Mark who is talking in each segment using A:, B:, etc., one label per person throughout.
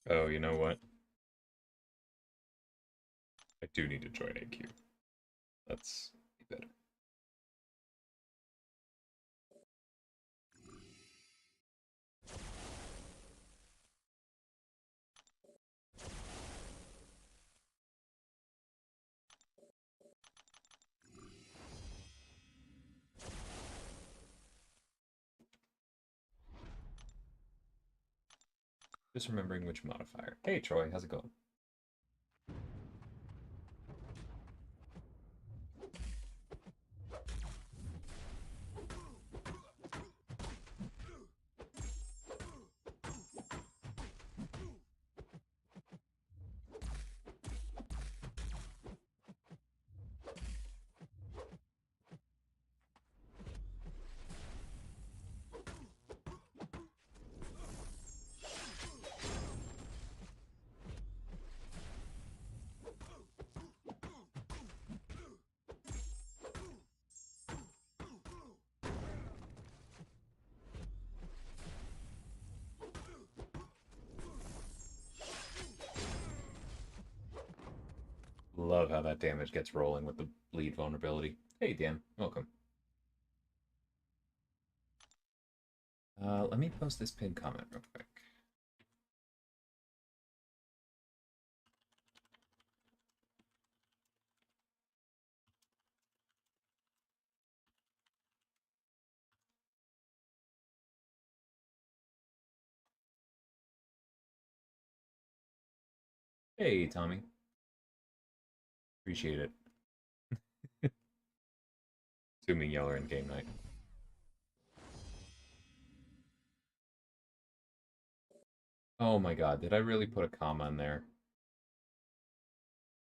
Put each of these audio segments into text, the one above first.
A: Oh, you know what? I do need to join AQ. That's better. Just remembering which modifier. Hey, Troy, how's it going? Love how that damage gets rolling with the bleed vulnerability. Hey, Dan, welcome. Let me post this pinned comment real quick. Hey, Tommy. Appreciate it. Assuming y'all are in game night. Oh my god, did I really put a comma in there?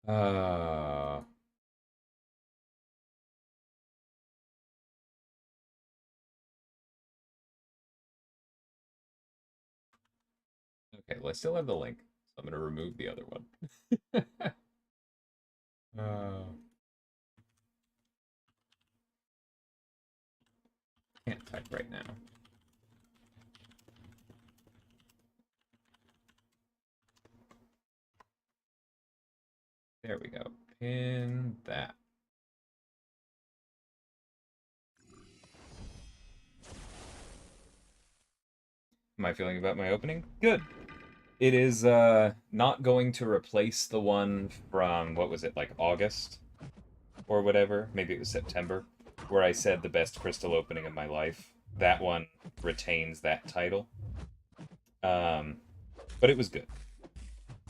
A: Uh... Okay, well, I still have the link, so I'm going to remove the other one. Can't type right now. There we go. Pin that. Am I feeling about my opening? Good. It is not going to replace the one from, what was it, like August or whatever? Maybe it was September, where I said the best crystal opening of my life. That one retains that title. But it was good.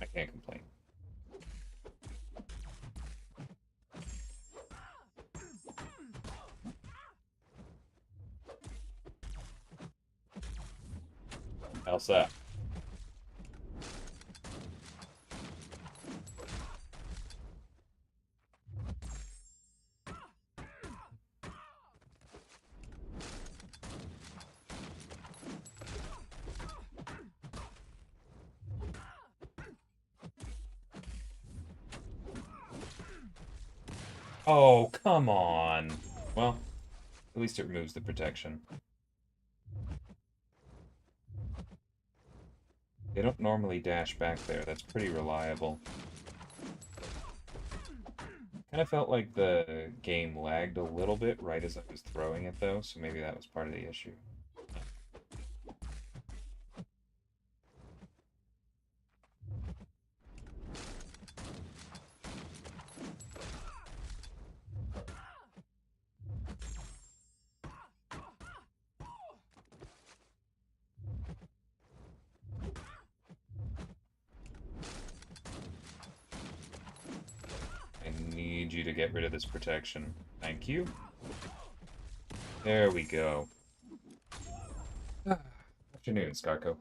A: I can't complain. Elsa. Oh, come on. Well, at least it removes the protection. They don't normally dash back there. That's pretty reliable. Kind of felt like the game lagged a little bit right as I was throwing it, though, so maybe that was part of the issue. I need you to get rid of this protection. Thank you. There we go. Afternoon, Scarco.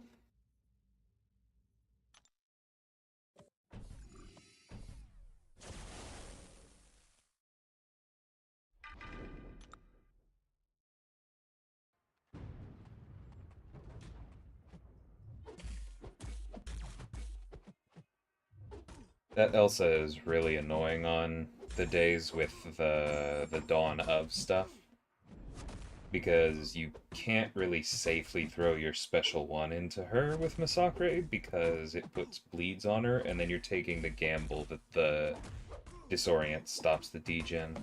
A: That Elsa is really annoying on the days with the dawn of stuff. because you can't really safely throw your special one into her with Massacre because it puts bleeds on her, and then you're taking the gamble that the Disorient stops the degen.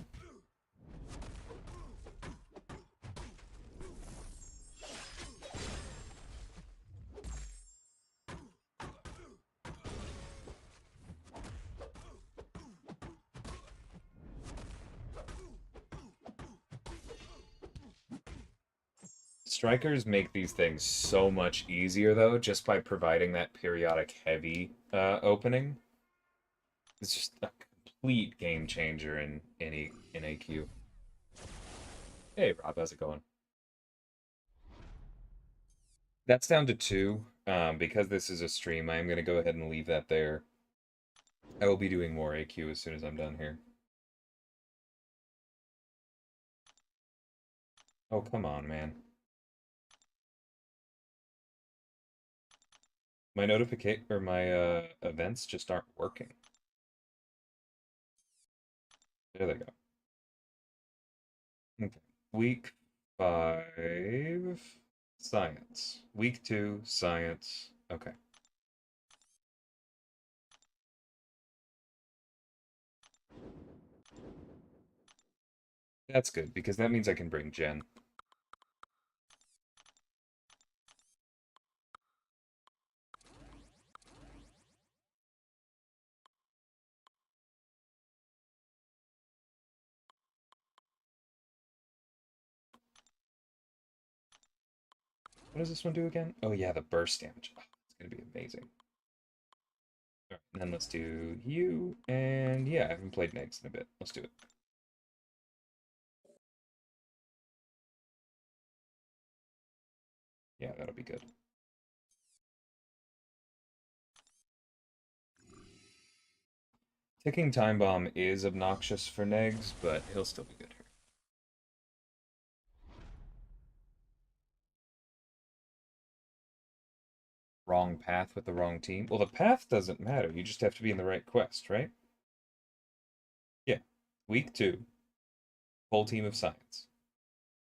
A: Strikers make these things so much easier, though, just by providing that periodic heavy opening. It's just a complete game changer in AQ. Hey, Rob, how's it going? That's down to 2. Because this is a stream, I am going to go ahead and leave that there. I will be doing more AQ as soon as I'm done here. Oh, come on, man. My notification or my events just aren't working. There they go. Okay. Week 5, science. Week 2, science. Okay. That's good, because that means I can bring Jen. What does this one do again? Oh yeah, the burst damage. Oh, it's gonna be amazing. All right, and then let's do you, and yeah, I haven't played Negs in a bit. Let's do it. Yeah, that'll be good. Ticking Time Bomb is obnoxious for Negs, but he'll still be good here. Wrong path with the wrong team? Well, the path doesn't matter. You just have to be in the right quest, right? Yeah. Week 2, full team of science.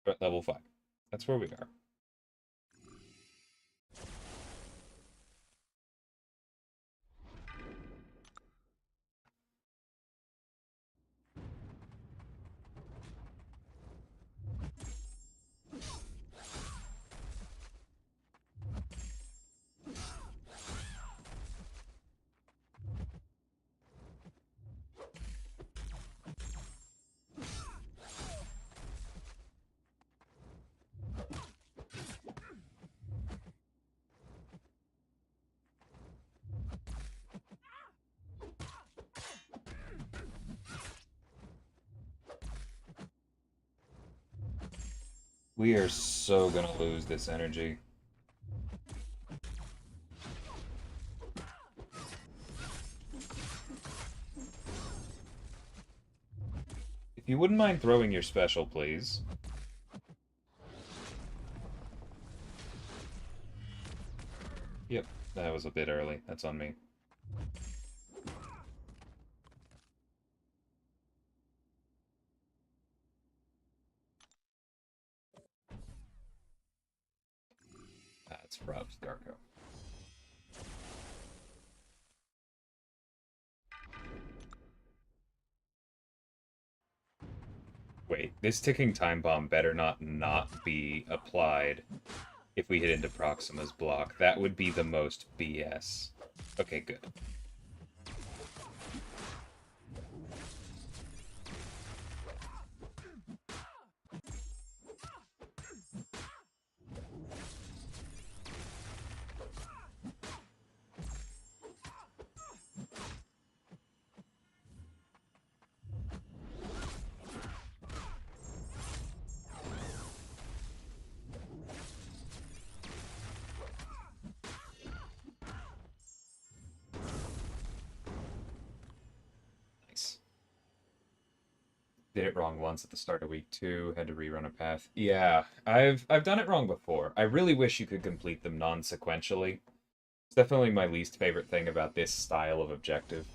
A: At level 5. That's where we are. We are so gonna lose this energy. If you wouldn't mind throwing your special, please. Yep, that was a bit early. That's on me. That's Rob's Darko. Wait, this ticking time bomb better not be applied if we hit into Proxima's block. That would be the most BS. Okay, good. Nice. Did it wrong once at the start of week 2, had to rerun a path. Yeah, I've done it wrong before. I really wish you could complete them non-sequentially. It's definitely my least favorite thing about this style of objective.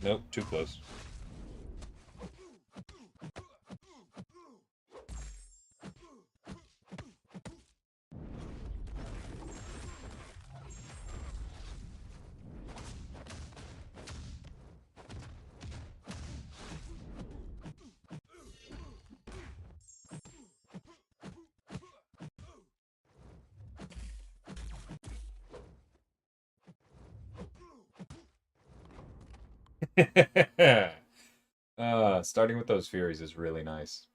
A: Nope, too close. Starting with those Furies is really nice.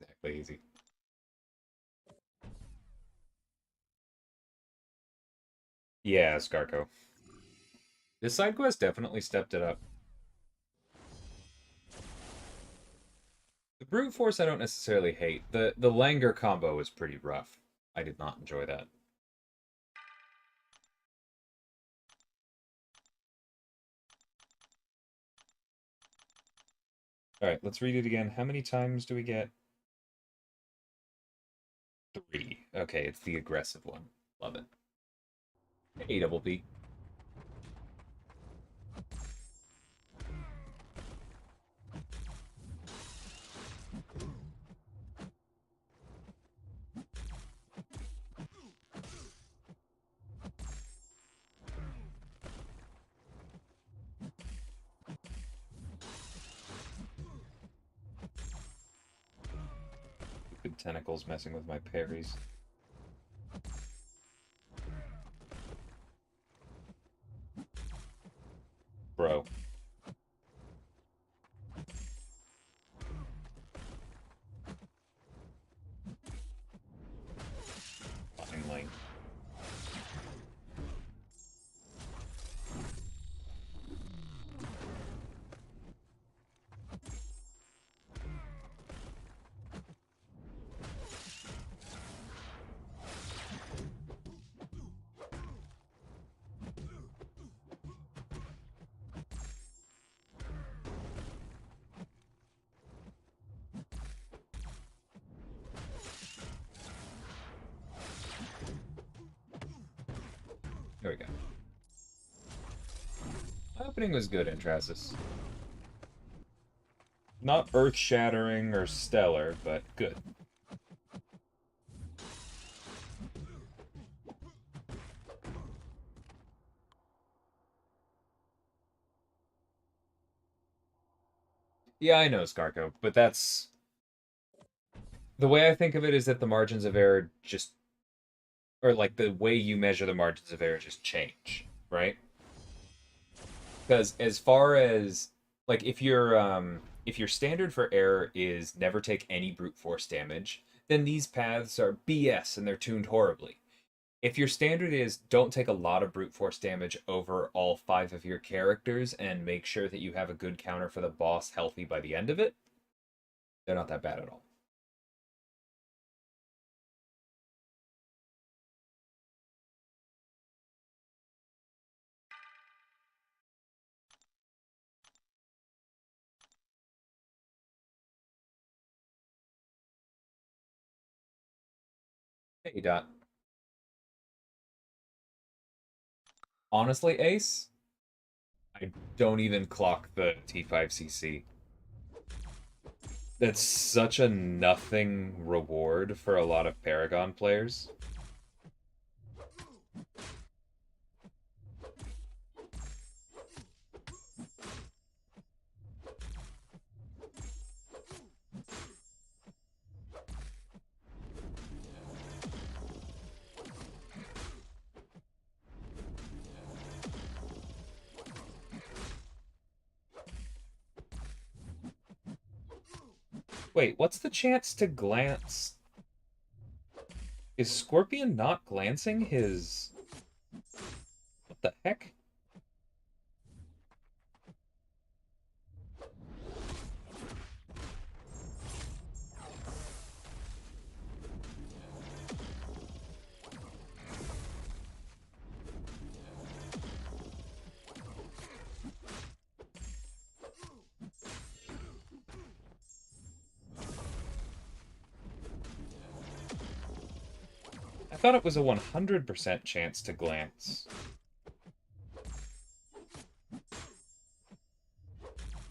A: Exactly easy. Yeah, Scarco. This side quest definitely stepped it up. The brute force I don't necessarily hate. The Langer combo is pretty rough. I did not enjoy that. Alright, let's read it again. How many times do we get? 3. Okay, it's the aggressive one. Love it. Hey, double B. Stupid tentacles messing with my parries. Bro. Finally. Here we go. My opening was good in Trasis. Not earth-shattering or stellar, but good. Yeah, I know, Scarco, but that's... The way I think of it is that the margins of error just... Or, like, the way you measure the margins of error just change, right? Because as far as... Like, if your standard for error is never take any brute force damage, then these paths are BS and they're tuned horribly. If your standard is don't take a lot of brute force damage over all 5 of your characters and make sure that you have a good counter for the boss healthy by the end of it, they're not that bad at all. Hey, Dot. Honestly, Ace, I don't even clock the T5CC. That's such a nothing reward for a lot of Paragon players. Wait, what's the chance to glance? Is Scorpion not glancing his... What the heck? I thought it was a 100% chance to glance.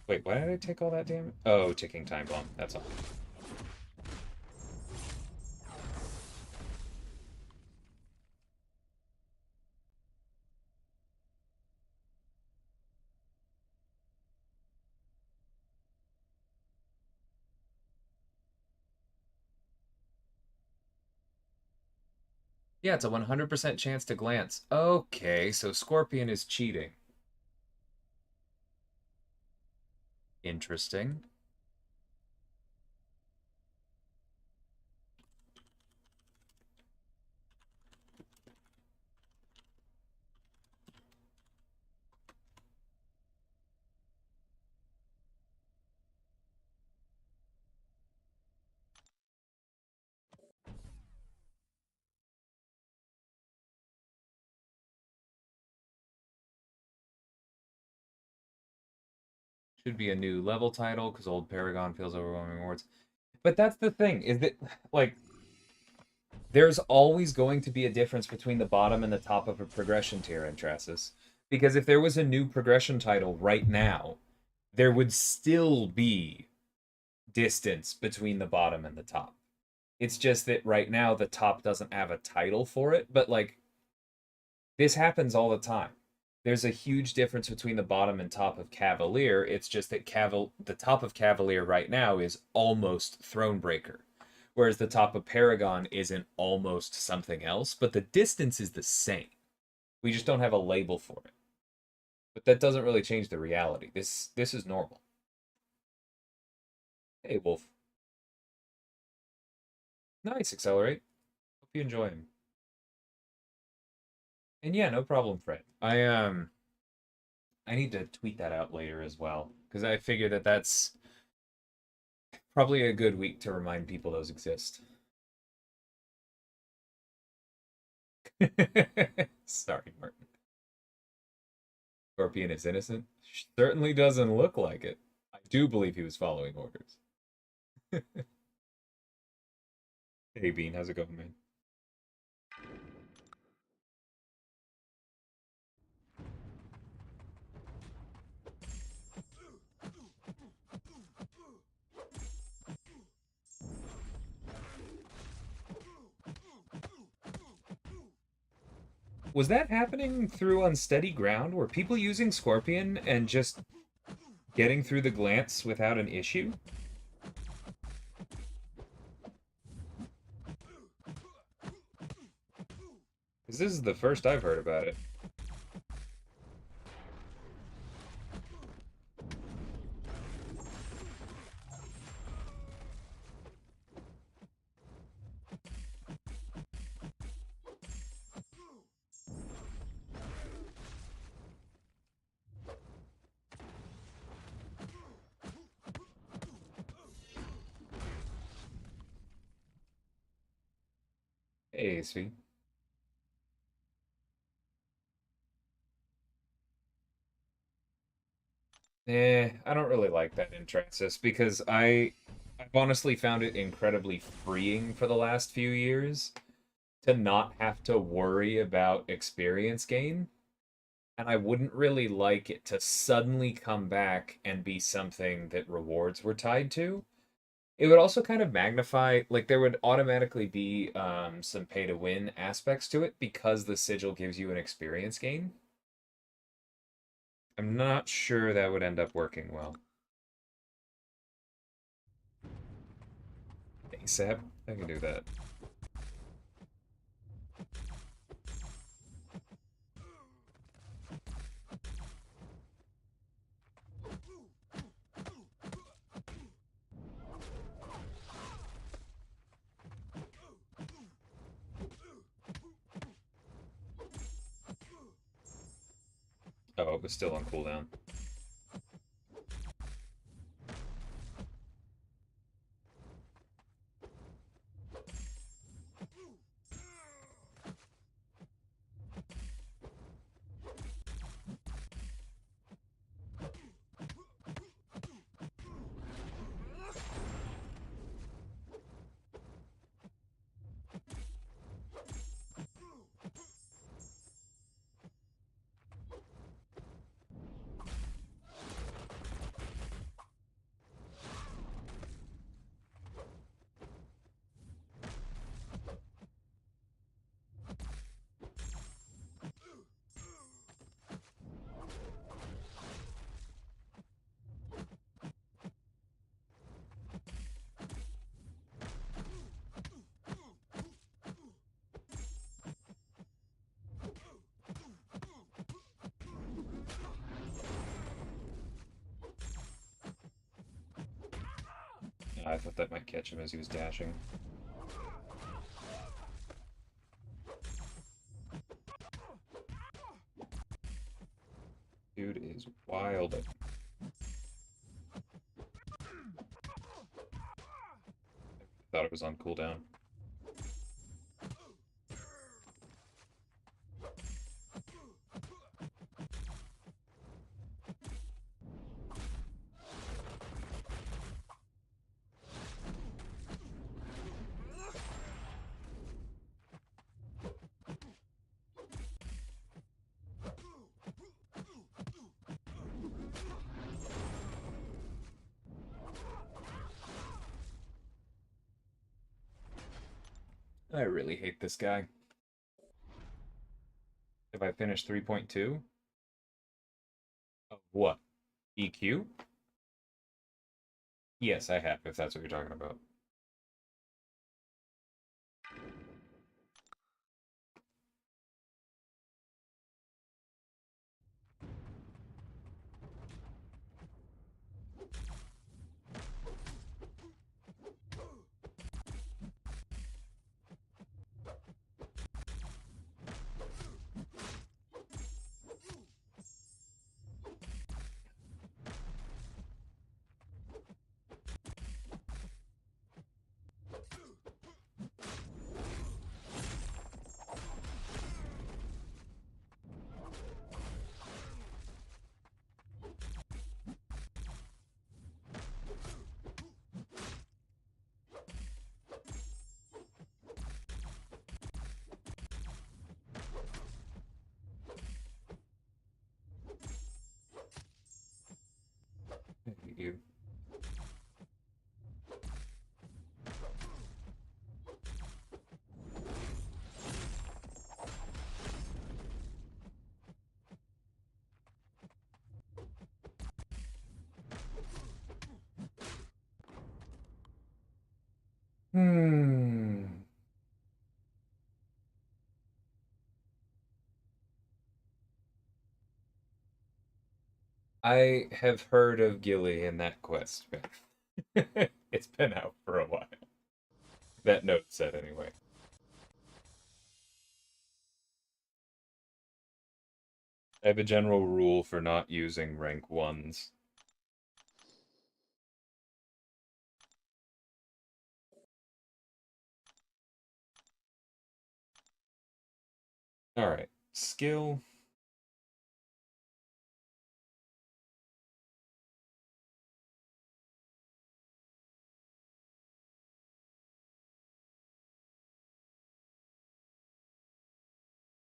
A: Wait, why did I take all that damage? Oh, ticking time bomb. That's all. Yeah, it's a 100% chance to glance. Okay, so Scorpion is cheating. Interesting. Should be a new level title because old Paragon feels overwhelming rewards. But that's the thing, is that, like, there's always going to be a difference between the bottom and the top of a progression tier in Trasis. Because if there was a new progression title right now, there would still be distance between the bottom and the top. It's just that right now the top doesn't have a title for it, but like this happens all the time. There's a huge difference between the bottom and top of Cavalier. It's just that the top of Cavalier right now is almost Thronebreaker, whereas the top of Paragon isn't almost something else, but the distance is the same. We just don't have a label for it. But that doesn't really change the reality. This is normal. Hey, Wolf. Nice, Accelerate. Hope you enjoy him. And yeah, no problem, Fred. I need to tweet that out later as well because I figure that that's probably a good week to remind people those exist. Sorry, Martin. Scorpion is innocent. Certainly doesn't look like it. I do believe he was following orders. Hey, Bean, how's it going, man? Was that happening through unsteady ground? Were people using Scorpion and just getting through the glance without an issue? Because this is the first I've heard about it. Hey, sweet. I don't really like that in Traxxas because I've honestly found it incredibly freeing for the last few years to not have to worry about experience gain. And I wouldn't really like it to suddenly come back and be something that rewards were tied to. It would also kind of magnify, like, there would automatically be some pay to win aspects to it because the sigil gives you an experience gain. I'm not sure that would end up working well. ASAP, I can do that. Oh, it was still on cooldown. I thought that might catch him as he was dashing. Dude is wild. Thought it was on cooldown. I really hate this guy. Have I finished 3.2? Of what? EQ? Yes, I have, if that's what you're talking about. I hate you. Hmm. I have heard of Gilly in that quest. It's been out for a while. That note said anyway. I have a general rule for not using rank 1s. Alright. Skill.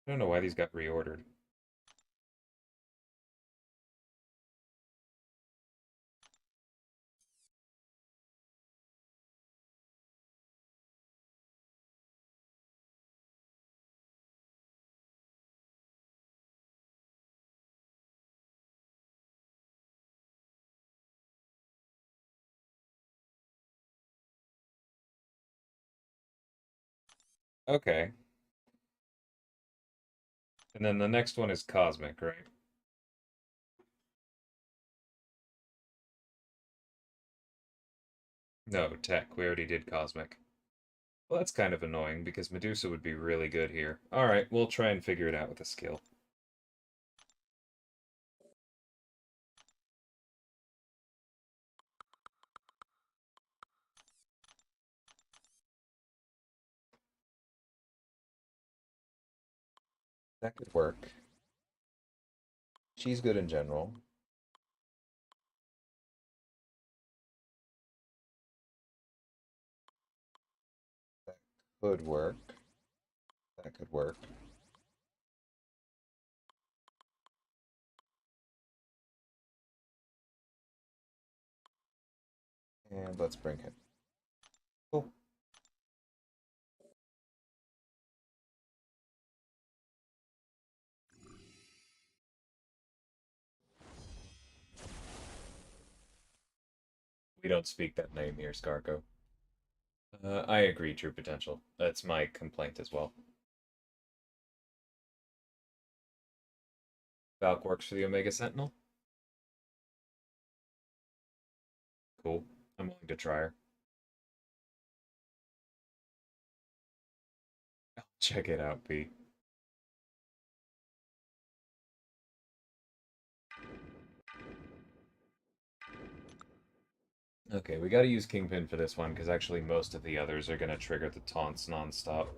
A: I don't know why these got reordered. Okay. And then the next one is Cosmic, right? No, Tech. We already did Cosmic. Well, that's kind of annoying because Medusa would be really good here. Alright, we'll try and figure it out with a skill. That could work. She's good in general. That could work. That could work. And let's bring him. Cool. We don't speak that name here, Scarco. I agree, True Potential. That's my complaint as well. Valk works for the Omega Sentinel. Cool. I'm willing to try her. Check it out, B. Okay, we gotta use Kingpin for this one, because actually most of the others are gonna trigger the taunts non-stop.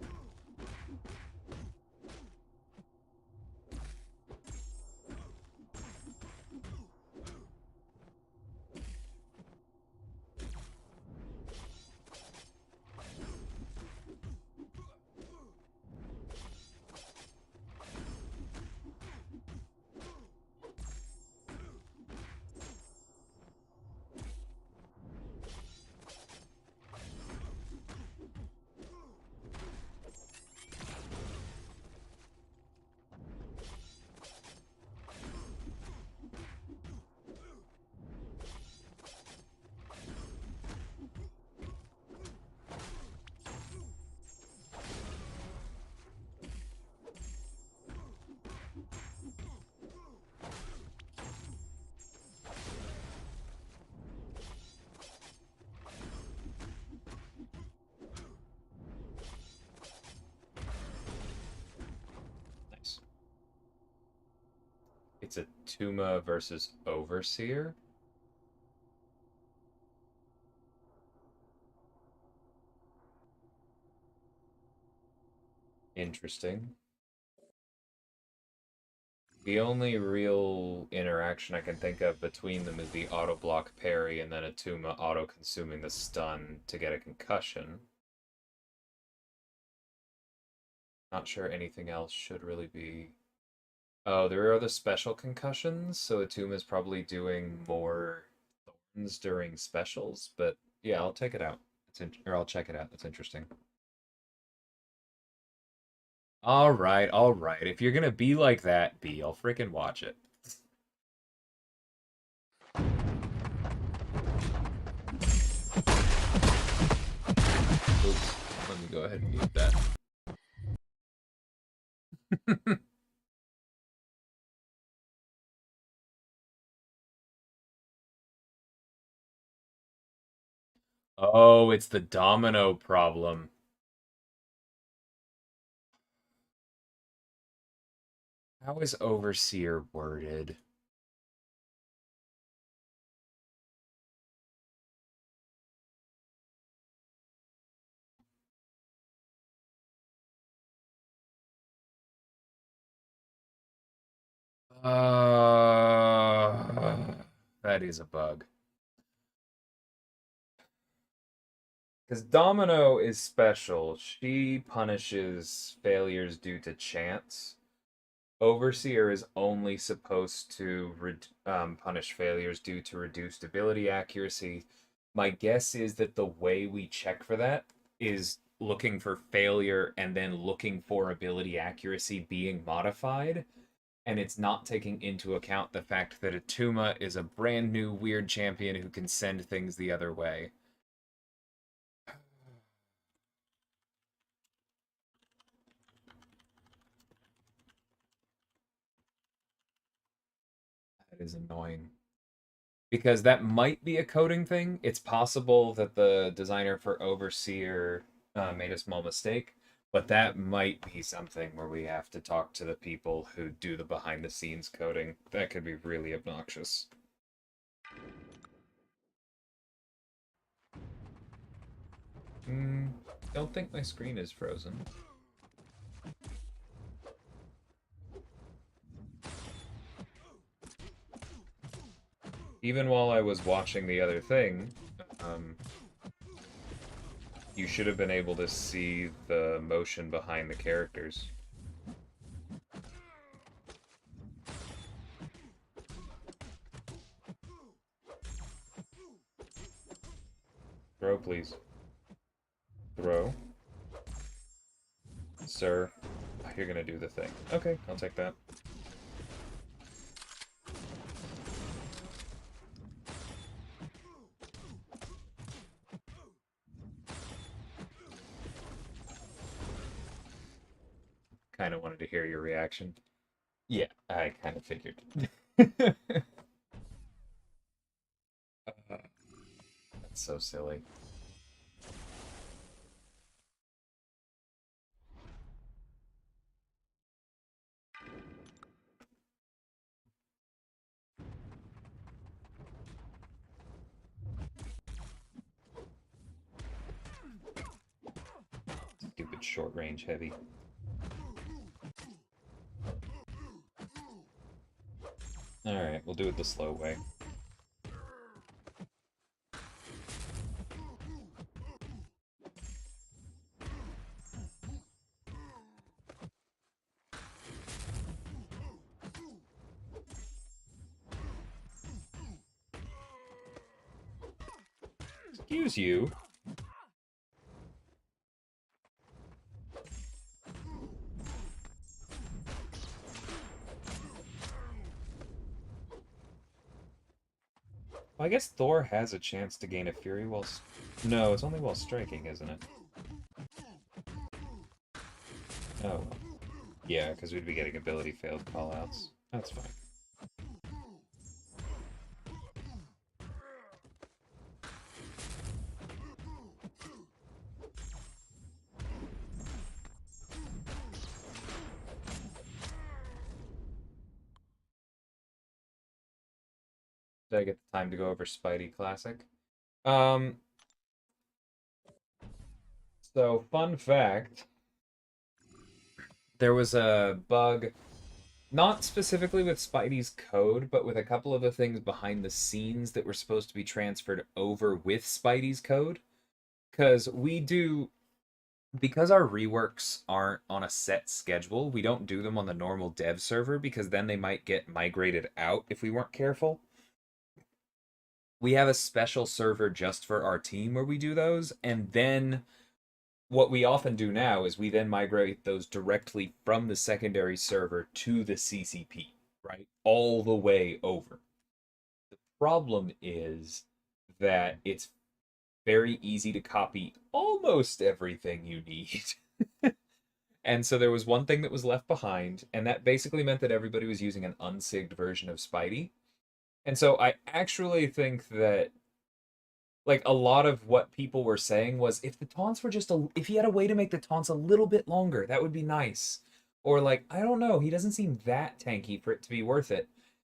A: Nice. It's a Tuma versus Overseer? Interesting. The only real interaction I can think of between them is the auto block parry and then a Tuma auto-consuming the stun to get a concussion. Not sure anything else should really be... Oh, there are other special concussions, so Atuma is probably doing more thorns during specials, but yeah, I'll take it out. Or I'll check it out. That's interesting. All right, all right. If you're gonna be like that, B, I'll freaking watch it. Oops. Let me go ahead and mute that. Oh, it's the domino problem. How is Overseer worded? That is a bug. Because Domino is special. She punishes failures due to chance. Overseer is only supposed to punish failures due to reduced ability accuracy. My guess is that the way we check for that is looking for failure and then looking for ability accuracy being modified. And it's not taking into account the fact that Atuma is a brand new weird champion who can send things the other way. That is annoying. Because that might be a coding thing. It's possible that the designer for Overseer made a small mistake, but that might be something where we have to talk to the people who do the behind the scenes coding. That could be really obnoxious. Don't think my screen is frozen. Even while I was watching the other thing, you should have been able to see the motion behind the characters. Throw, please. Throw. Sir, you're gonna do the thing. Okay, I'll take that. Kind of wanted to hear your reaction. Yeah, I kind of figured. That's so silly. short range heavy. Alright, we'll do it the slow way. Excuse you. Well, I guess Thor has a chance to gain a Fury while... No, it's only while striking, isn't it? Oh, well. Yeah, because we'd be getting ability failed callouts. That's fine. Did I get the time to go over Spidey Classic? So, fun fact. There was a bug, not specifically with Spidey's code, but with a couple of the things behind the scenes that were supposed to be transferred over with Spidey's code. Because because our reworks aren't on a set schedule, we don't do them on the normal dev server because then they might get migrated out if we weren't careful. We have a special server just for our team where we do those, and then what we often do now is we then migrate those directly from the secondary server to the CCP, right? All the way over. The problem is that it's very easy to copy almost everything you need. And so there was one thing that was left behind, and that basically meant that everybody was using an unsigged version of Spidey. And so I actually think that like a lot of what people were saying was if the taunts were if he had a way to make the taunts a little bit longer, that would be nice. Or like, I don't know, he doesn't seem that tanky for it to be worth it.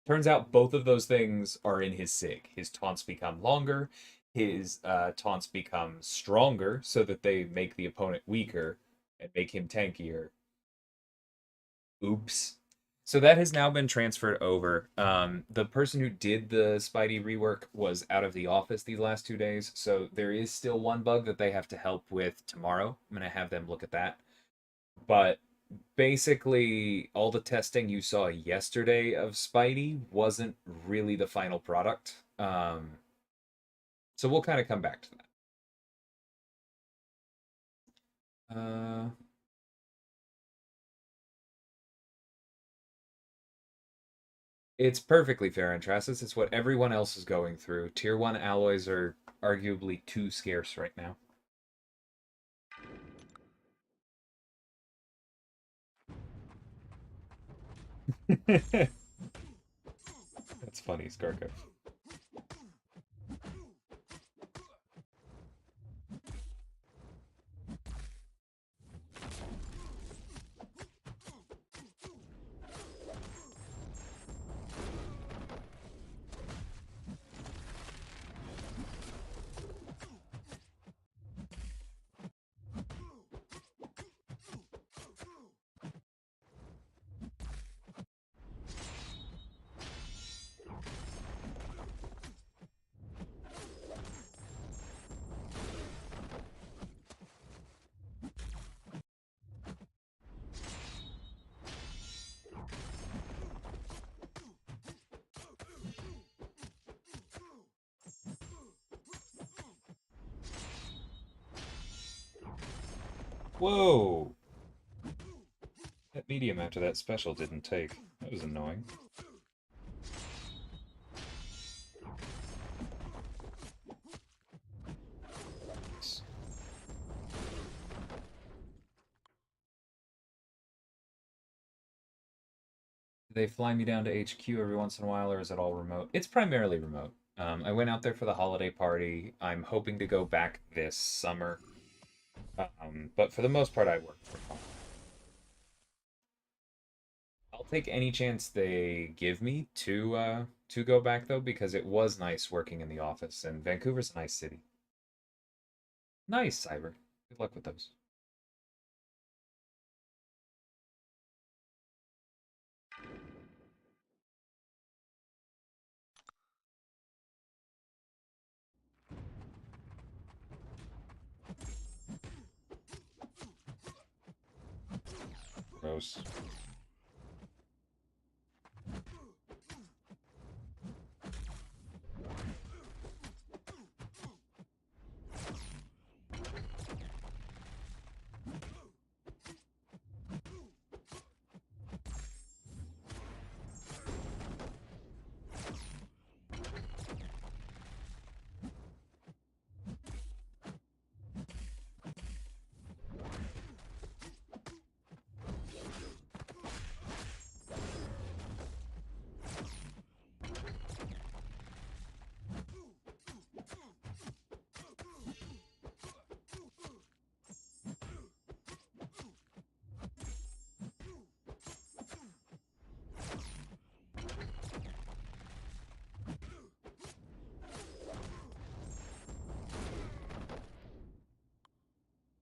A: Turns out both of those things are in his SIG. His taunts become longer, his taunts become stronger so that they make the opponent weaker and make him tankier. Oops. So that has now been transferred over. The person who did the Spidey rework was out of the office these last 2 days, so there is still one bug that they have to help with tomorrow. I'm going to have them look at that. But basically, all the testing you saw yesterday of Spidey wasn't really the final product. So we'll kind of come back to that. It's perfectly fair, Antrasis. It's what everyone else is going through. Tier 1 alloys are arguably too scarce right now. That's funny, Skarko. Whoa! That medium after that special didn't take. That was annoying. Do they fly me down to HQ every once in a while, or is it all remote? It's primarily remote. I went out there for the holiday party. I'm hoping to go back this summer. But for the most part, I work from home. I'll take any chance they give me to go back though, because it was nice working in the office, and Vancouver's a nice city. Nice, Cyber. Good luck with those. gross.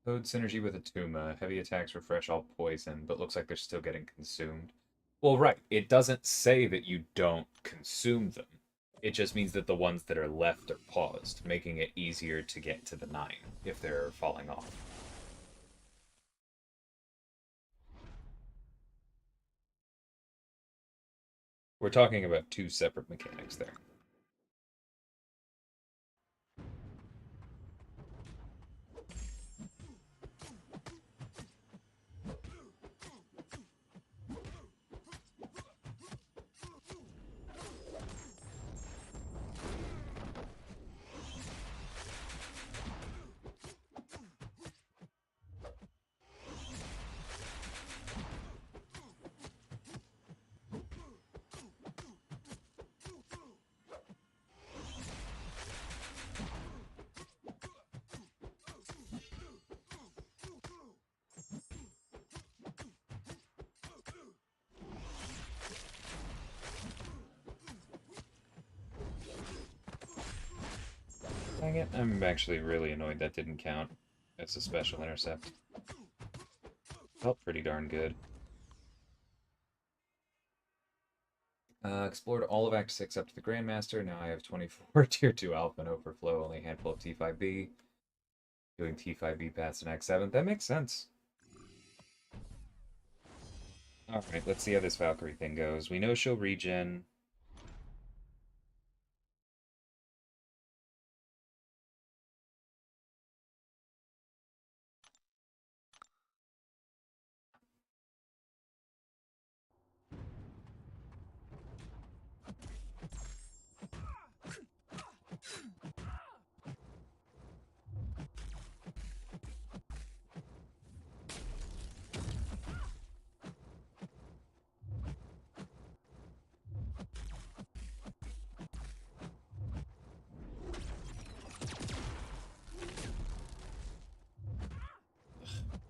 A: Code synergy with Atuma. Heavy attacks refresh all poison, but looks like they're still getting consumed. Well, right. It doesn't say that you don't consume them. It just means that the ones that are left are paused, making it easier to get to the 9 if they're falling off. We're talking about 2 separate mechanics there. Dang it, I'm actually really annoyed that didn't count as a special intercept. Felt pretty darn good. Explored all of Act 6 up to the Grandmaster. Now I have 24 Tier 2 Alpha and Overflow, only a handful of T5B. Doing T5B past in Act 7. That makes sense. Alright, let's see how this Valkyrie thing goes. We know she'll regen.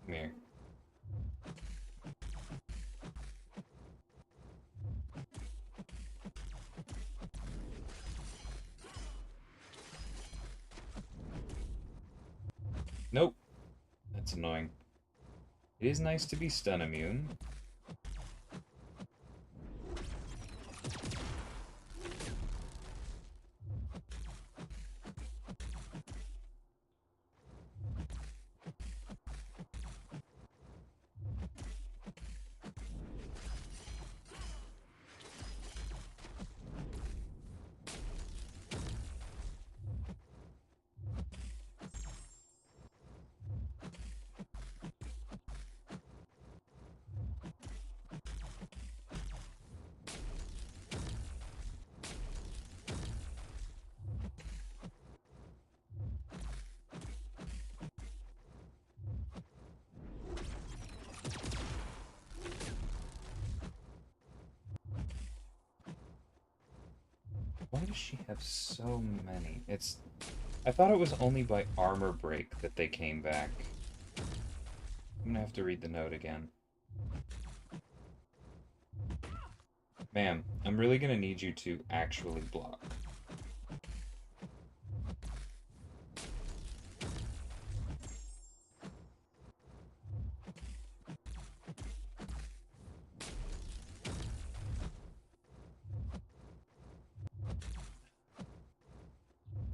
A: Come here. Nope. That's annoying. It is nice to be stun immune. Why does she have so many? I thought it was only by armor break that they came back. I'm gonna have to read the note again. Ma'am, I'm really gonna need you to actually block.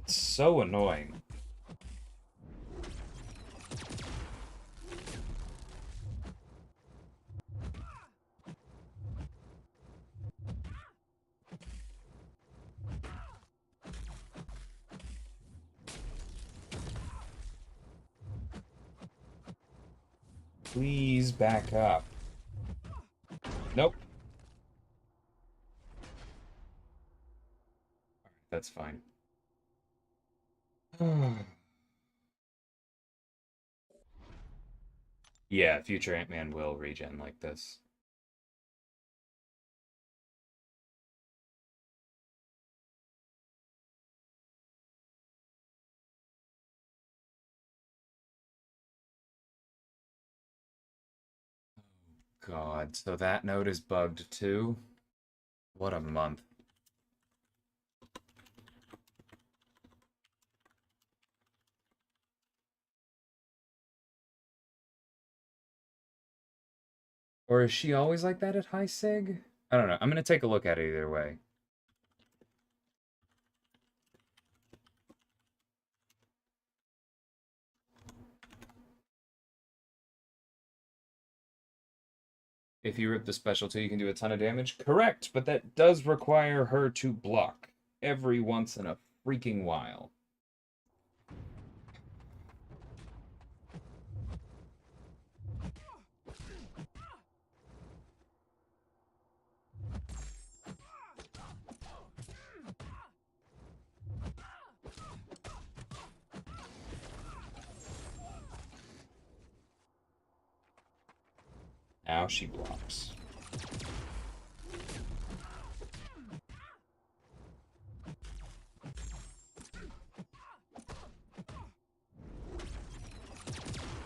A: It's so annoying. please back up? Nope. That's fine. Yeah, future Ant-Man will regen like this. God, so that node is bugged too? What a month. Or is she always like that at high sig? I don't know. I'm gonna take a look at it either way. If you rip the specialty, you can do a ton of damage. Correct, but that does require her to block every once in a freaking while. Now she blocks.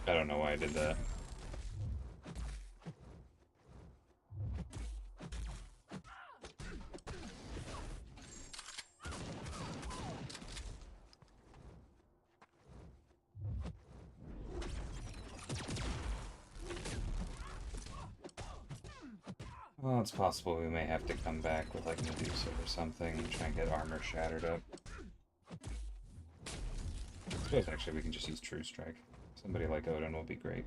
A: I don't know why I did that. Well, it's possible we may have to come back with like Medusa or something and try and get armor shattered up. I suppose actually we can just use True Strike. Somebody like Odin will be great.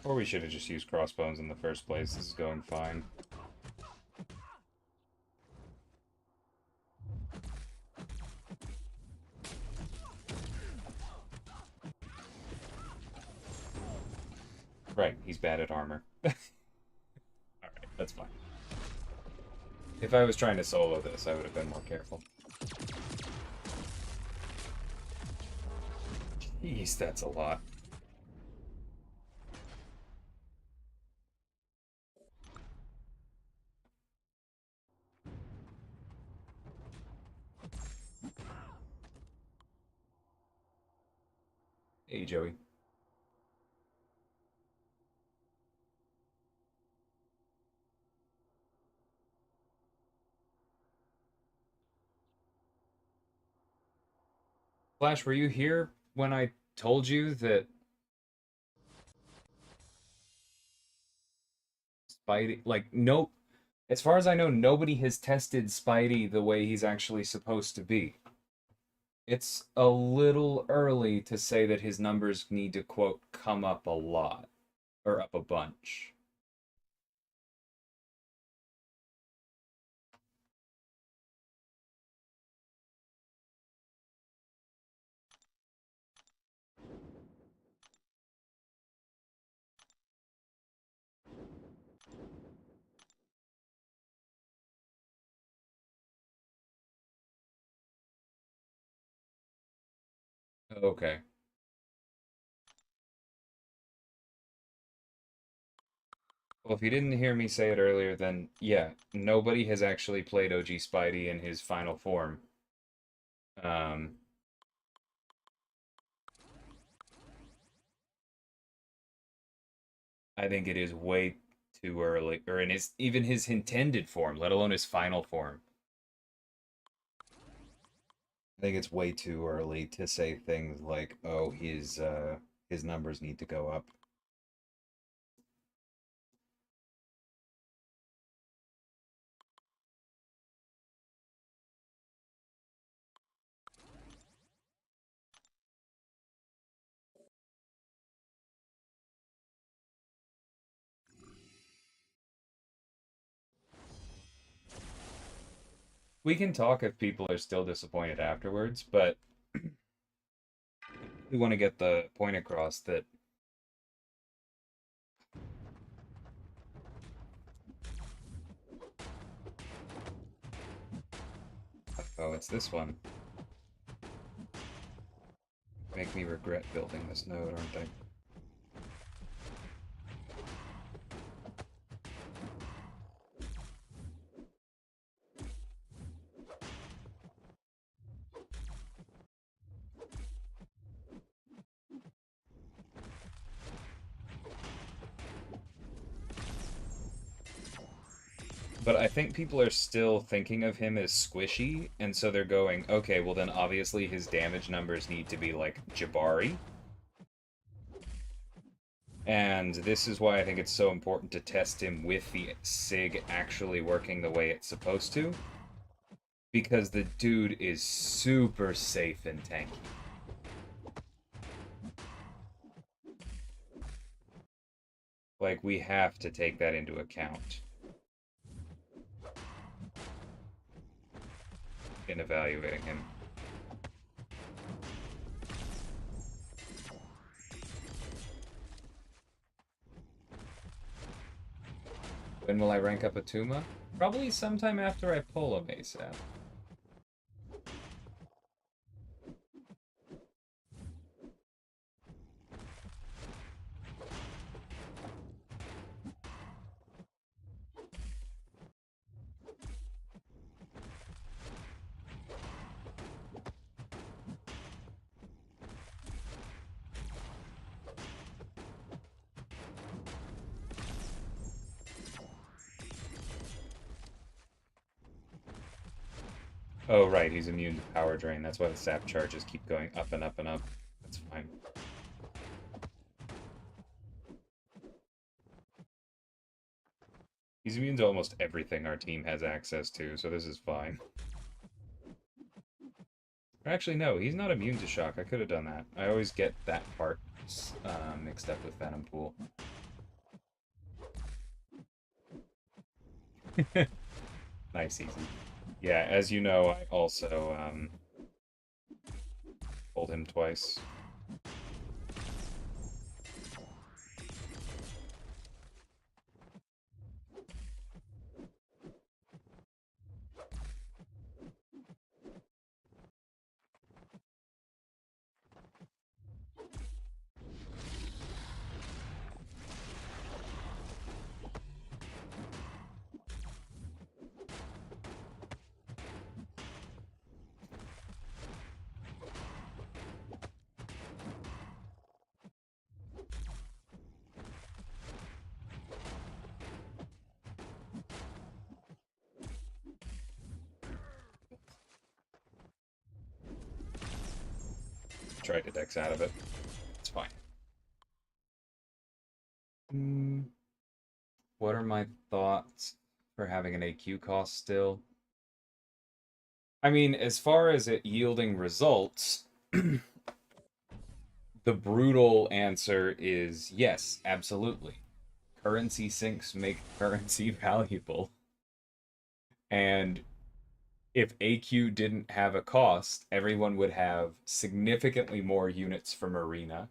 A: Or we should have just used crossbones in the first place. This is going fine. Right, he's bad at armor. Alright, that's fine. If I was trying to solo this, I would have been more careful. Jeez, that's a lot. Hey, Joey. Flash, were you here when I told you that Spidey, like, no, as far as I know, nobody has tested Spidey the way he's actually supposed to be. It's a little early to say that his numbers need to, quote, come up a lot, or up a bunch. Okay. Well, if you didn't hear me say it earlier, then yeah, nobody has actually played OG Spidey in his final form. Um, I think it is way too early, or in his even his intended form, let alone his final form. I think it's way too early to say things like, "Oh, his numbers need to go up." We can talk if people are still disappointed afterwards, but we want to get the point across that oh, it's this one. Make me regret building this node, aren't they? But I think people are still thinking of him as squishy, and so they're going, okay, well then obviously his damage numbers need to be like Jabari. And this is why I think it's so important to test him with the SIG actually working the way it's supposed to. Because the dude is super safe and tanky. Like, we have to take that into account in evaluating him. When will I rank up a Tuma? Probably sometime after I pull him ASAP. Oh, right, he's immune to power drain. That's why the sap charges keep going up and up and up. That's fine. He's immune to almost everything our team has access to, so this is fine. Actually, no, he's not immune to shock. I could have done that. I always get that part mixed up with Venom Pool. Nice, easy. Yeah, as you know, I also pulled him twice. Tried to dex out of it. It's fine. What are my thoughts for having an AQ cost still? I mean, as far as it yielding results, the brutal answer is yes, absolutely. Currency sinks make currency valuable. And if AQ didn't have a cost, everyone would have significantly more units from Arena,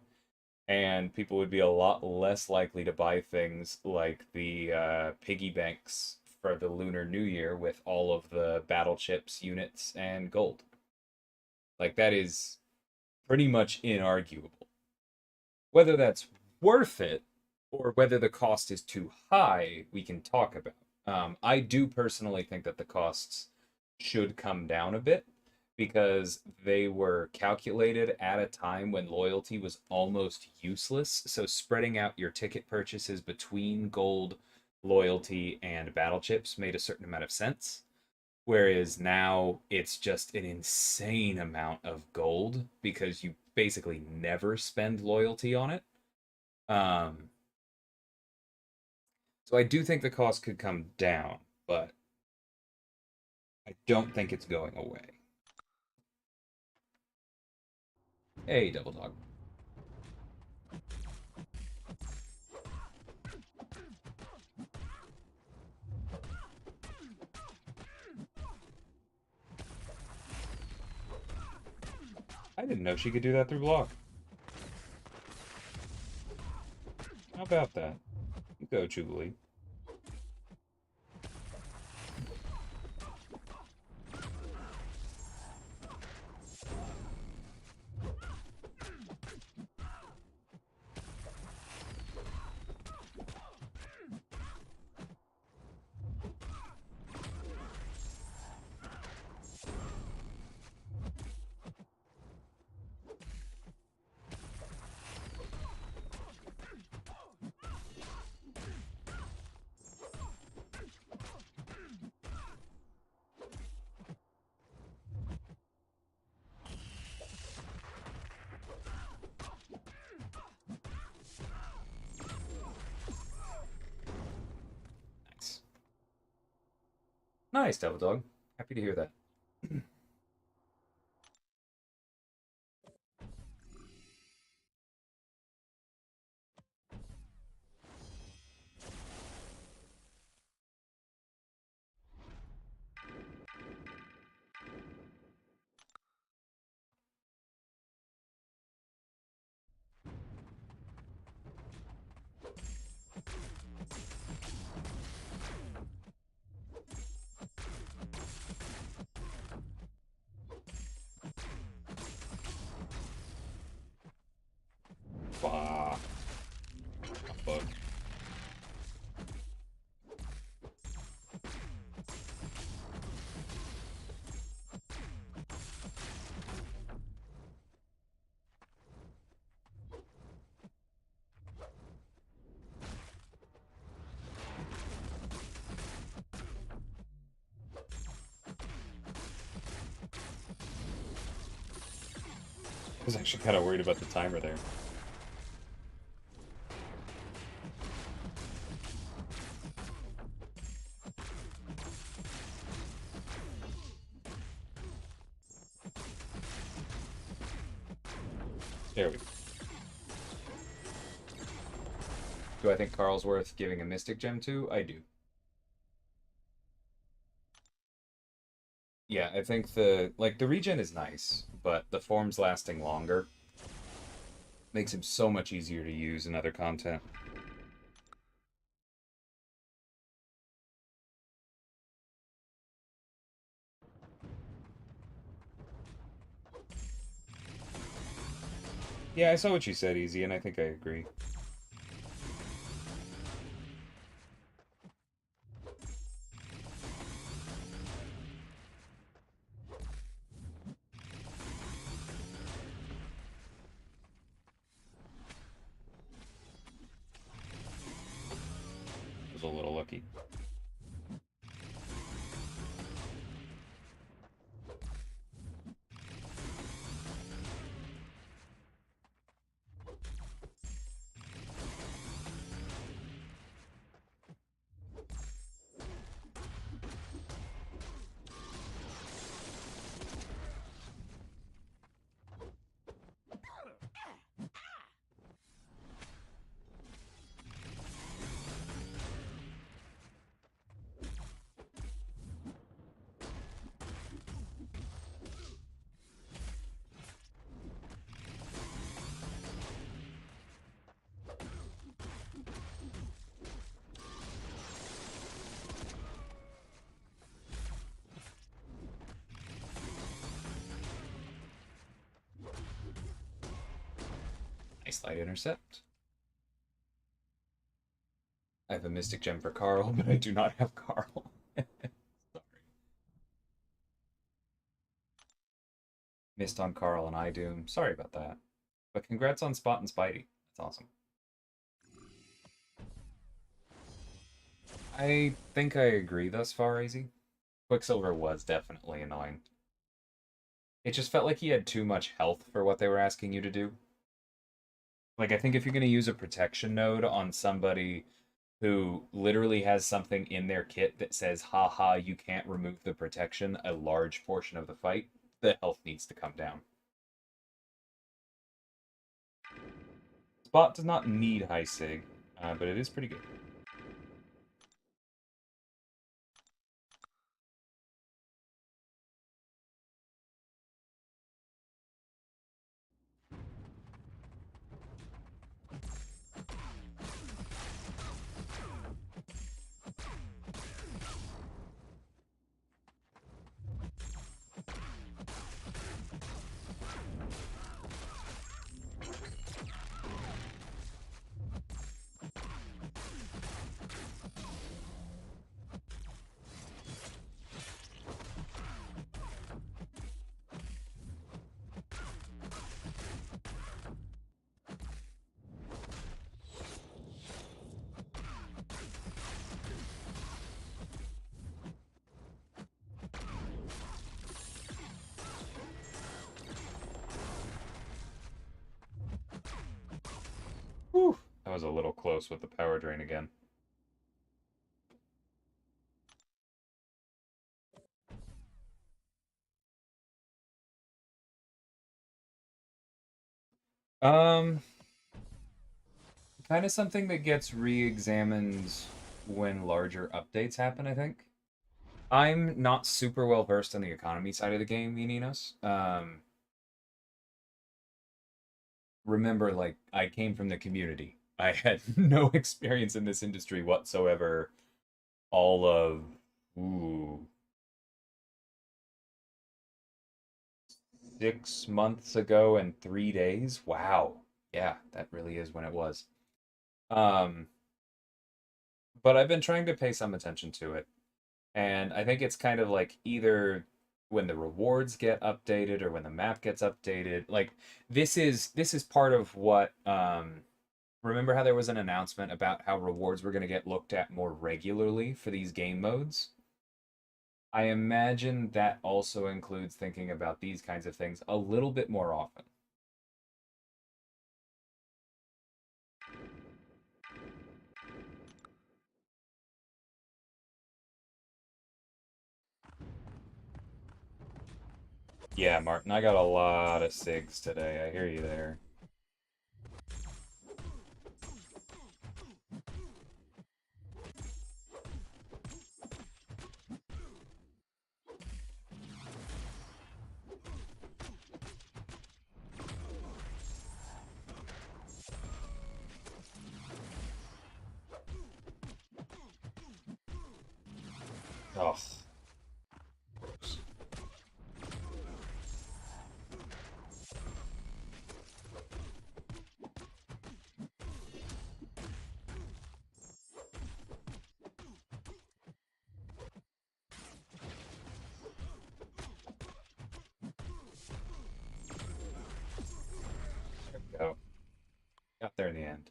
A: and people would be a lot less likely to buy things like the piggy banks for the Lunar New Year with all of the battle chips, units, and gold. Like, that is pretty much inarguable. Whether that's worth it or whether the cost is too high, we can talk about. I do personally think that the costs should come down a bit because they were calculated at a time when loyalty was almost useless. So spreading out your ticket purchases between gold, loyalty, and battle chips made a certain amount of sense. Whereas now it's just an insane amount of gold because you basically never spend loyalty on it. Um, so I do think the cost could come down, but I don't think it's going away. Hey, Double Dog. didn't know she could do that through block. How about that? You go, Jubilee. Nice, Devil Dog. Happy to hear that. Bah. Fuck. I was actually kind of worried about the timer there. There we go. Do I think Carl's worth giving a Mystic Gem to? I do. Yeah, I think the regen is nice, but the form's lasting longer makes him so much easier to use in other content. Yeah, I saw what you said, Easy, and I think I agree. Was a little lucky. Nice light intercept. I have a Mystic Gem for Carl, but I do not have Carl. Sorry. Missed on Carl and I Doom. Sorry about that. But congrats on Spot and Spidey. That's awesome. I think I agree thus far, Easy. Quicksilver was definitely annoying. It just felt like he had too much health for what they were asking you to do. Like, I think if you're going to use a protection node on somebody who literally has something in their kit that says, haha, you can't remove the protection a large portion of the fight, the health needs to come down. Spot does not need high sig, but it is pretty good. was a little close with the power drain again. Um, kind of something that gets re-examined when larger updates happen, I think. I'm not super well versed on the economy side of the game, Ninos. Remember, like, I came from the community. I had no experience in this industry whatsoever. All of, ooh, 6 months ago and 3 days. Wow. Yeah, that really is when it was. Um, but I've been trying to pay some attention to it. And I think it's kind of like either when the rewards get updated or when the map gets updated. Like this is part of what remember how there was an announcement about how rewards were going to get looked at more regularly for these game modes? I imagine that also includes thinking about these kinds of things a little bit more often. Yeah, Martin, I got a lot of SIGs today. I hear you there. Oh, there we go. Got there in the end.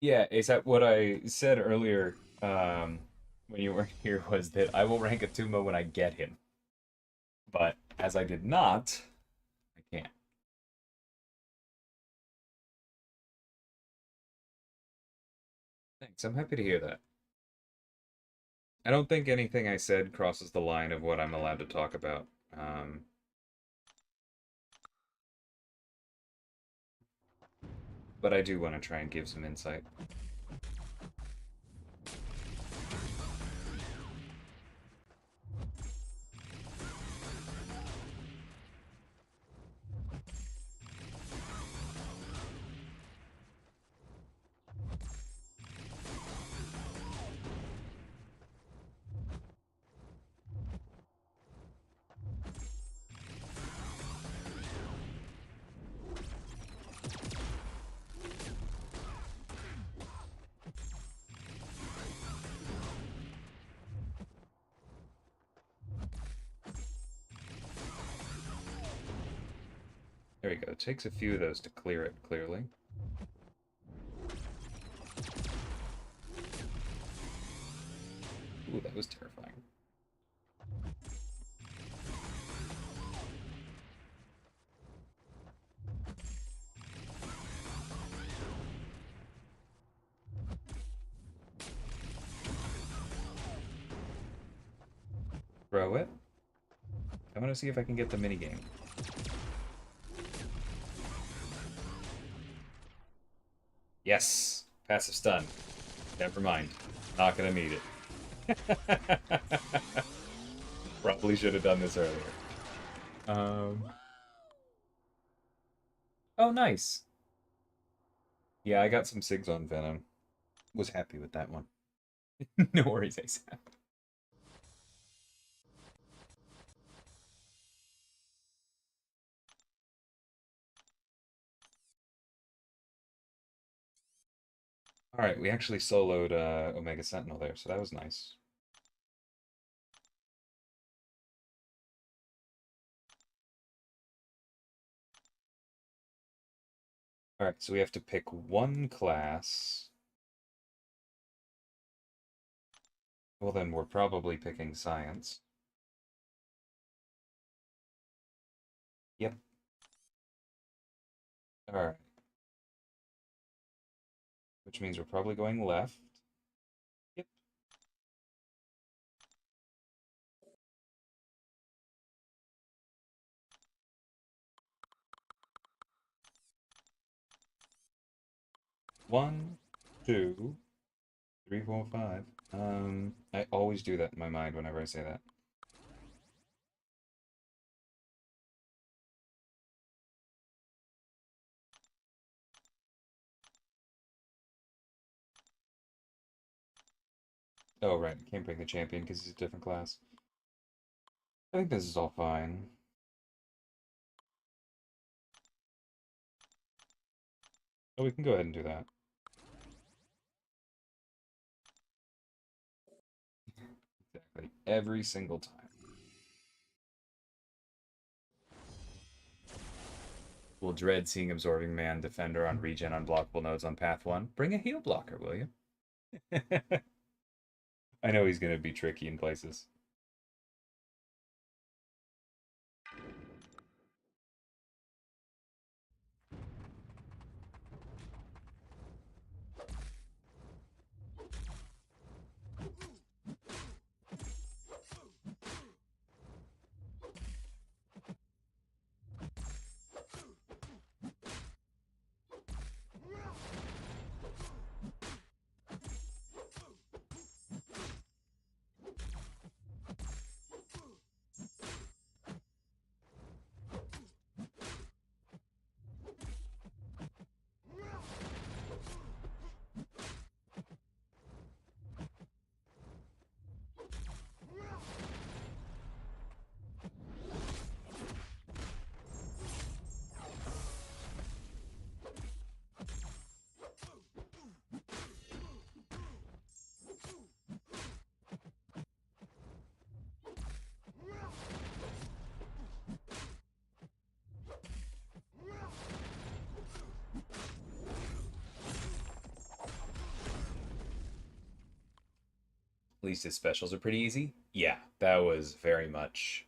A: Yeah, except what I said earlier when you weren't here was that I will rank a Tumo when I get him. But as I did not, I can't. Thanks. I'm happy to hear that. I don't think anything I said crosses the line of what I'm allowed to talk about. Um, but I do want to try and give some insight. There we go. It takes a few of those to clear it clearly. Ooh, that was terrifying. Throw it. I want to see if I can get the minigame. Yes! Passive stun. Never mind. Not gonna need it. Probably should have done this earlier. Um. Oh, nice. Yeah, I got some SIGs on Venom. Was happy with that one. No worries, ASAP. Alright, we actually soloed Omega Sentinel there, so that was nice. Alright, so we have to pick one class. Well, then we're probably picking Science. Alright. Which means we're probably going left. Yep. One, two, three, four, five. I always do that in my mind whenever I say that. Oh, right. I can't bring the champion because he's a different class. I think this is all fine. Oh, we can go ahead and do that. Exactly. Every single time. Will dread seeing Absorbing Man Defender on regen unblockable nodes on path 1. Bring a heal blocker, will you? I know he's going to be tricky in places. At least his specials are pretty easy. Yeah, that was very much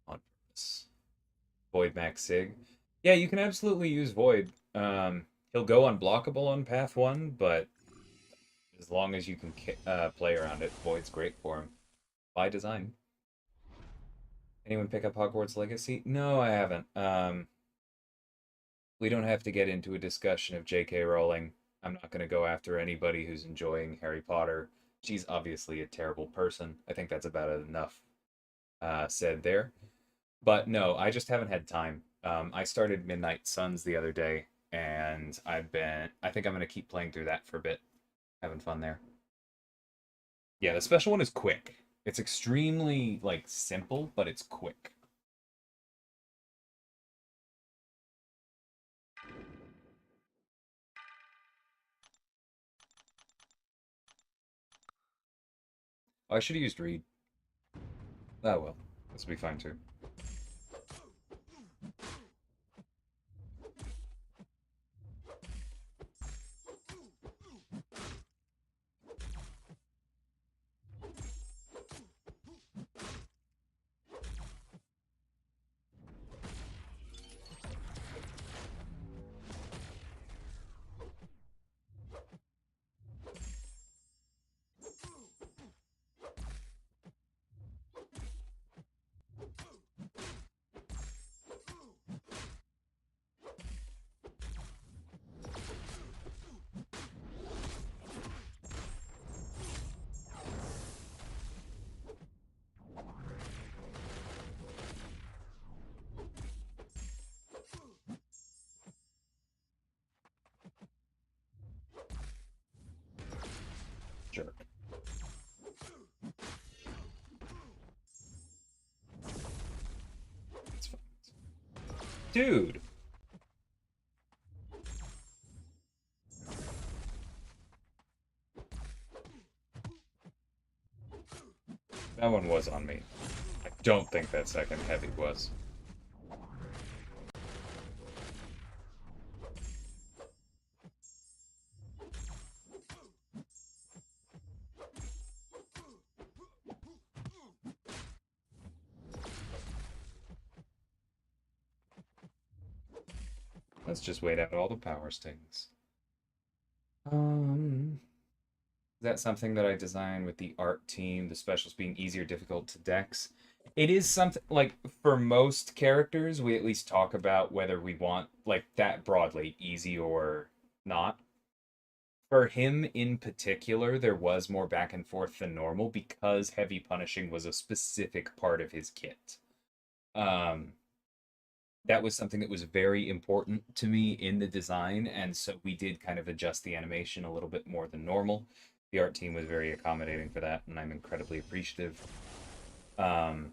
A: on purpose. Void Max Sig. Yeah, you can absolutely use Void. He'll go unblockable on path 1, but as long as you can play around it, Void's great for him. By design. Anyone pick up Hogwarts Legacy? No, I haven't. We don't have to get into a discussion of J.K. Rowling. I'm not going to go after anybody who's enjoying Harry Potter. She's obviously a terrible person. I think that's about enough said there. But no, I just haven't had time. I started Midnight Suns the other day, and I think I'm going to keep playing through that for a bit. Having fun there. Yeah, the special one is quick. It's extremely, like, simple, but it's quick. Oh, I should have used Reed. Oh well, this will be fine too. Jerk. It's fine. Dude! That one was on me. I don't think that second heavy was. Let's just wait out all the power stings. Is that something that I designed with the art team, the specials being easier, difficult to decks? It is something, like, for most characters, we at least talk about whether we want, like, that broadly, easy or not. For him in particular, there was more back and forth than normal because heavy punishing was a specific part of his kit. Um, that was something that was very important to me in the design, and so we did kind of adjust the animation a little bit more than normal. The art team was very accommodating for that, and I'm incredibly appreciative. Um,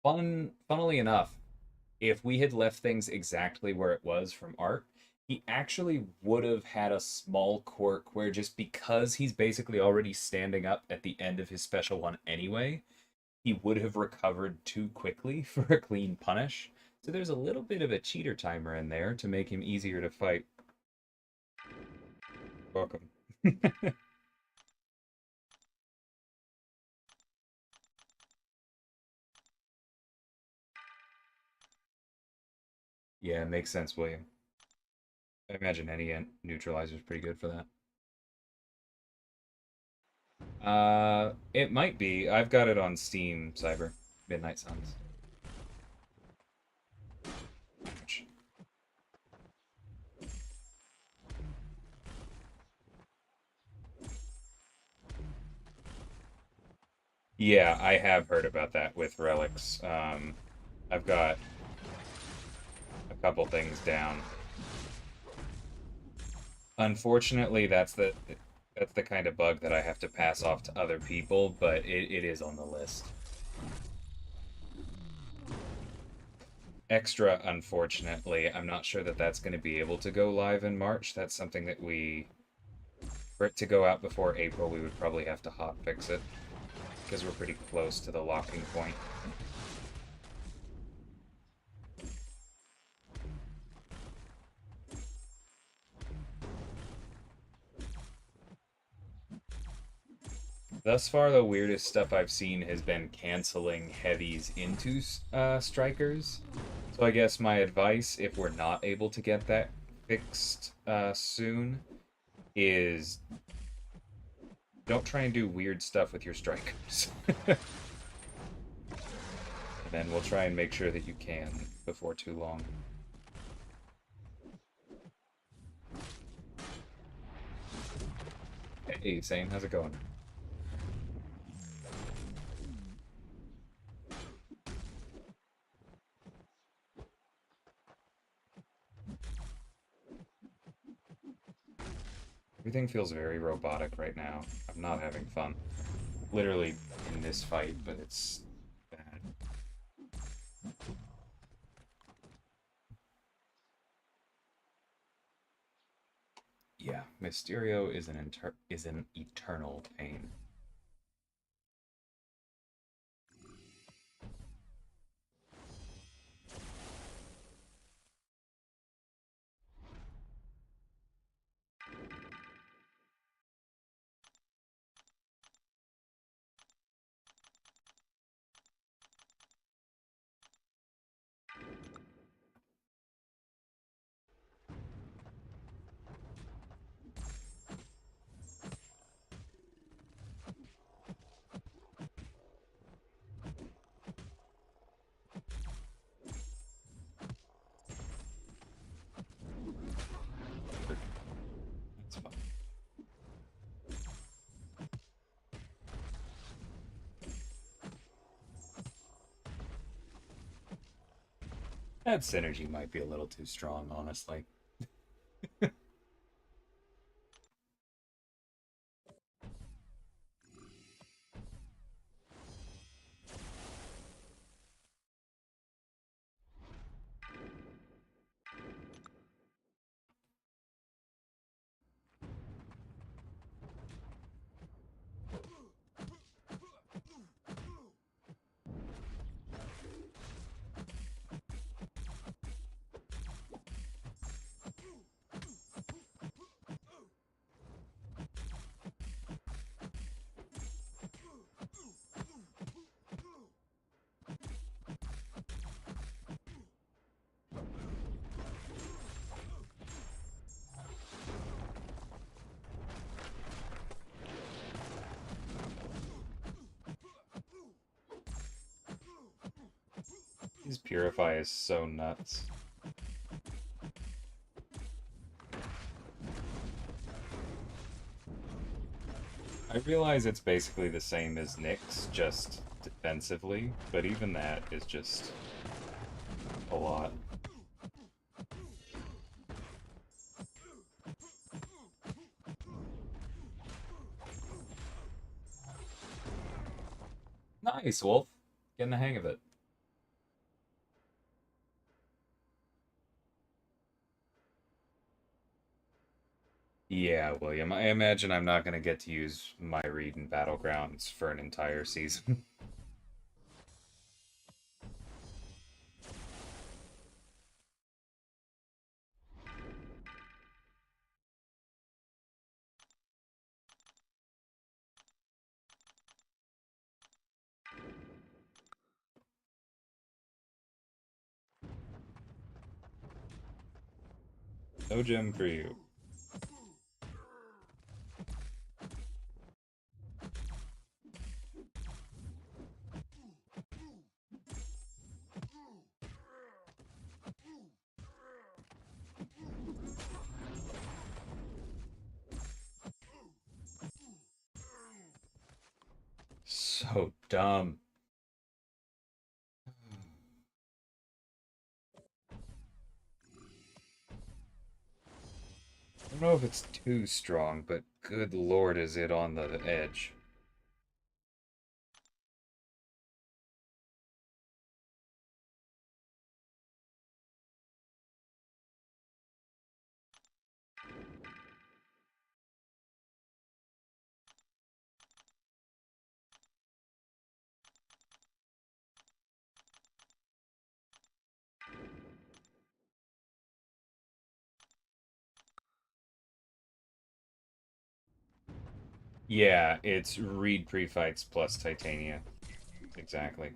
A: funnily enough, if we had left things exactly where it was from art, he actually would have had a small quirk where just because he's basically already standing up at the end of his special one anyway, he would have recovered too quickly for a clean punish. So there's a little bit of a cheater timer in there to make him easier to fight. Welcome. Yeah, makes sense, William. I imagine any neutralizer is pretty good for that. It might be. I've got it on Steam, Cyber. Midnight Suns. Ouch. Yeah, I have heard about that with relics. I've got a couple things down. Unfortunately, that's the kind of bug that I have to pass off to other people, but it is on the list. Extra, unfortunately, I'm not sure that that's going to be able to go live in March. That's something that for it to go out before April, we would probably have to hot fix it, because we're pretty close to the locking point. Thus far, the weirdest stuff I've seen has been canceling heavies into strikers. So I guess my advice, if we're not able to get that fixed soon, is don't try and do weird stuff with your strikers. And then we'll try and make sure that you can before too long. Hey, Sane, how's it going? Everything feels very robotic right now. I'm not having fun. Literally in this fight, but it's bad. Yeah, Mysterio is an eternal pain. That's fine. That synergy might be a little too strong, honestly. His Purify is so nuts. I realize it's basically the same as Nyx, just defensively, but even that is just a lot. Nice, Wolf. Getting the hang of it. Yeah, William, I imagine I'm not going to get to use my read in Battlegrounds for an entire season. No gem for you. So dumb. I don't know if it's too strong, but good lord is it on the edge. Yeah, it's read pre-fights plus Titania. Exactly.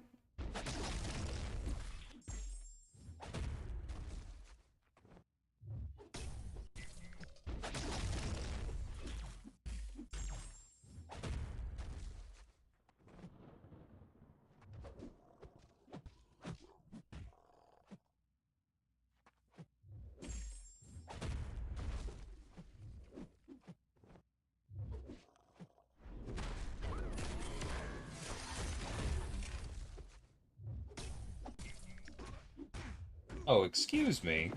A: Oh, excuse me.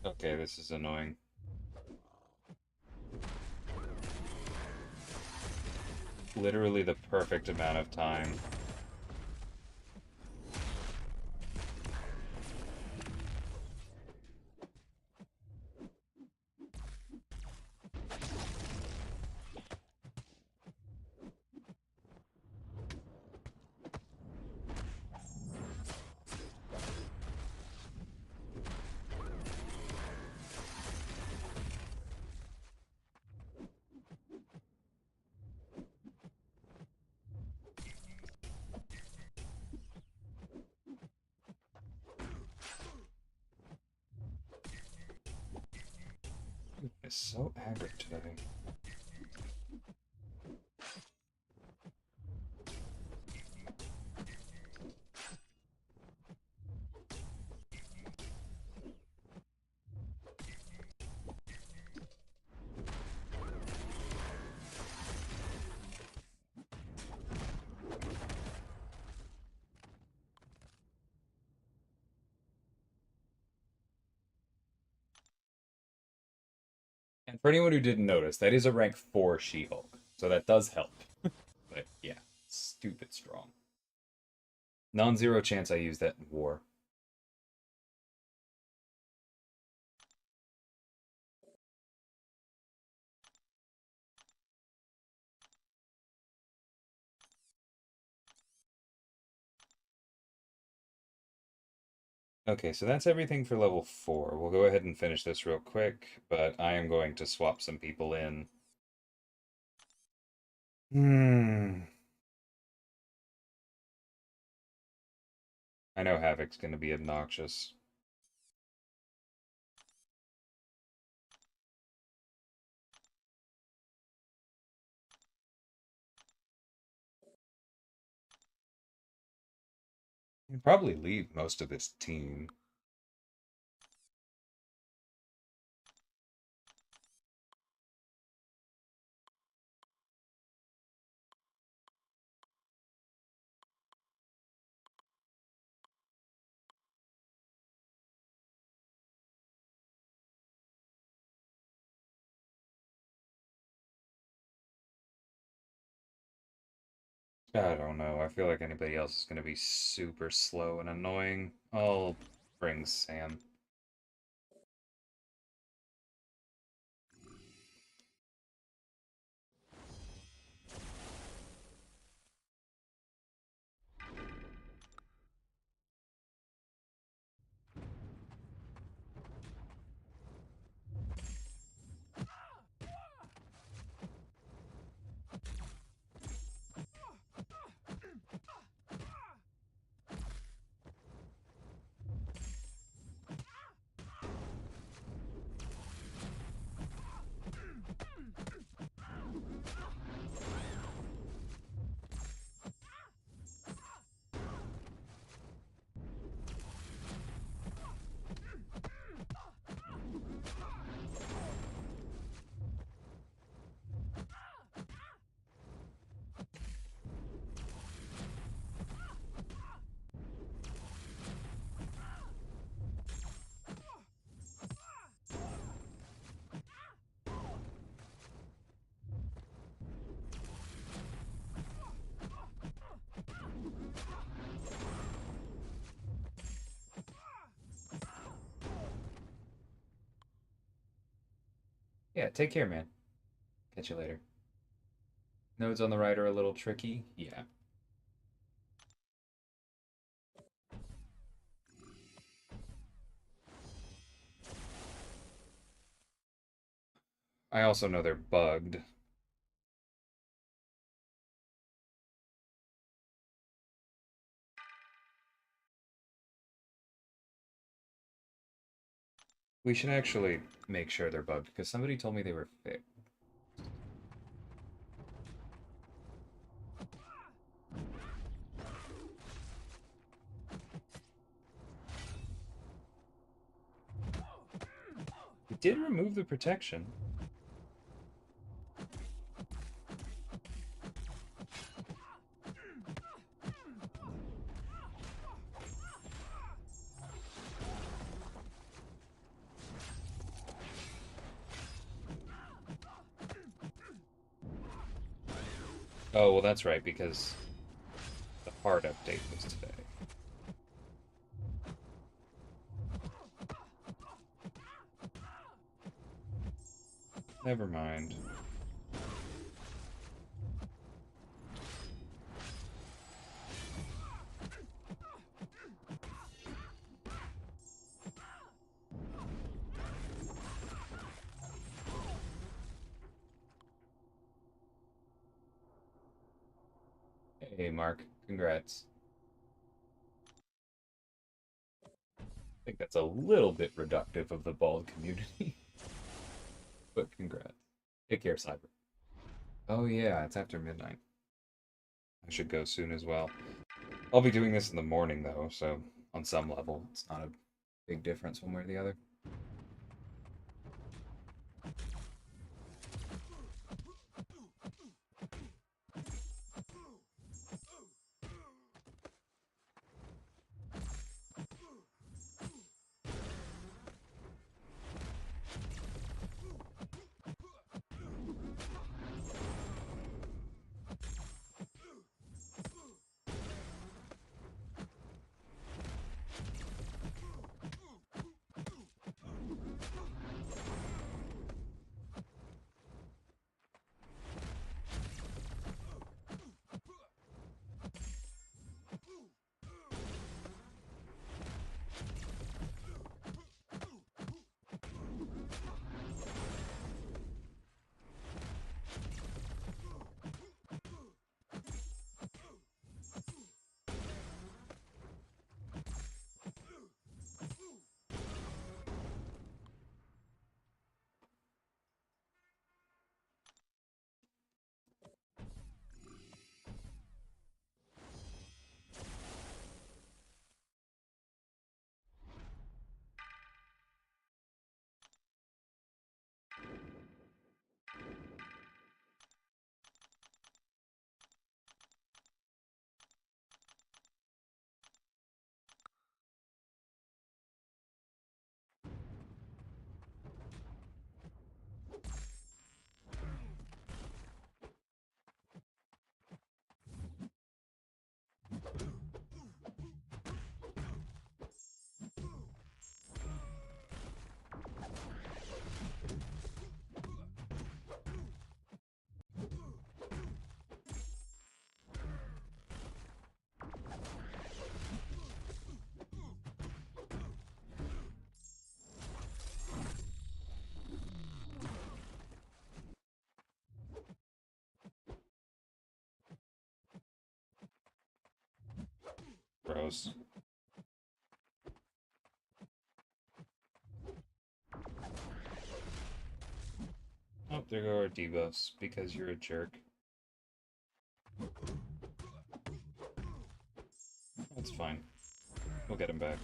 A: Okay, this is annoying. Literally the perfect amount of time. It's so aggro today. And for anyone who didn't notice, that is a rank 4 She-Hulk, so that does help. But yeah, stupid strong. Non-zero chance I use that in war. Okay, so that's everything for level 4. We'll go ahead and finish this real quick, but I am going to swap some people in. Hmm. I know Havoc's gonna be obnoxious. He'd probably leave most of his team. I don't know. I feel like anybody else is going to be super slow and annoying. I'll bring Sam. Yeah, take care, man. Catch you later. Nodes on the right are a little tricky. Yeah. I also know they're bugged. We should actually make sure they're bugged, because somebody told me they were fixed. It did remove the protection. Oh, well, that's right, because the hard update was today. Never mind. Hey, Mark. Congrats. I think that's a little bit reductive of the bald community, but congrats. Take care, Cyber. Oh yeah, it's after midnight. I should go soon as well. I'll be doing this in the morning though, so on some level, it's not a big difference one way or the other. Gross. Oh, there go our debuffs, because you're a jerk. That's fine. We'll get him back.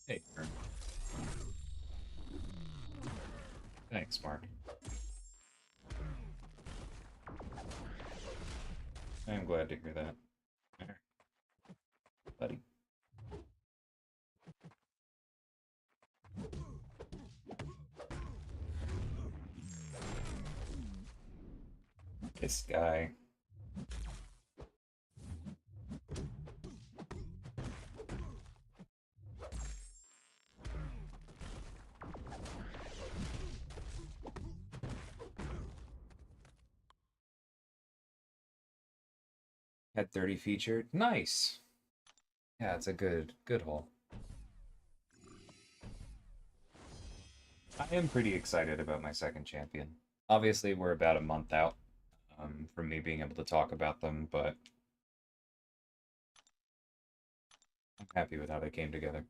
A: Hey, Kern. Thanks, Mark. I'm glad to hear that. Alright. Buddy. This guy. Had 30 featured. Nice. Yeah, it's a good haul. I am pretty excited about my second champion. Obviously, we're about a month out from me being able to talk about them, but I'm happy with how they came together.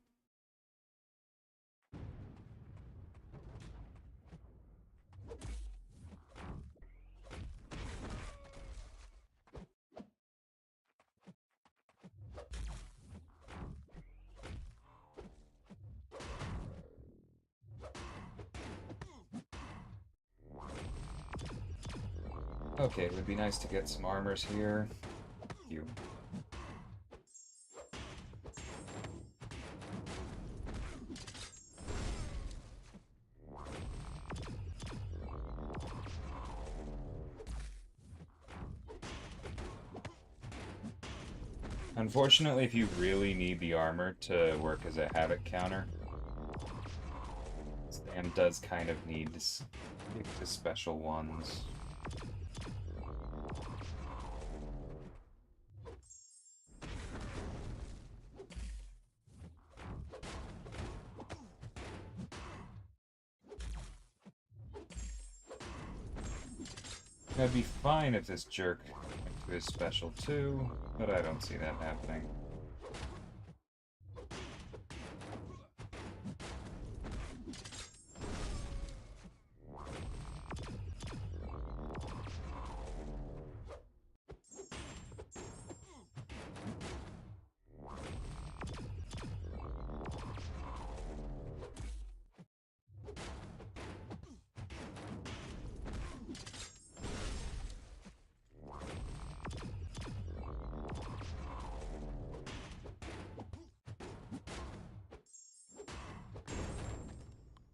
A: Okay, it would be nice to get some armors here. You. Unfortunately, if you really need the armor to work as a havoc counter, Sam does kind of need to stick to special ones. That'd be fine if this jerk went to his special too, but I don't see that happening.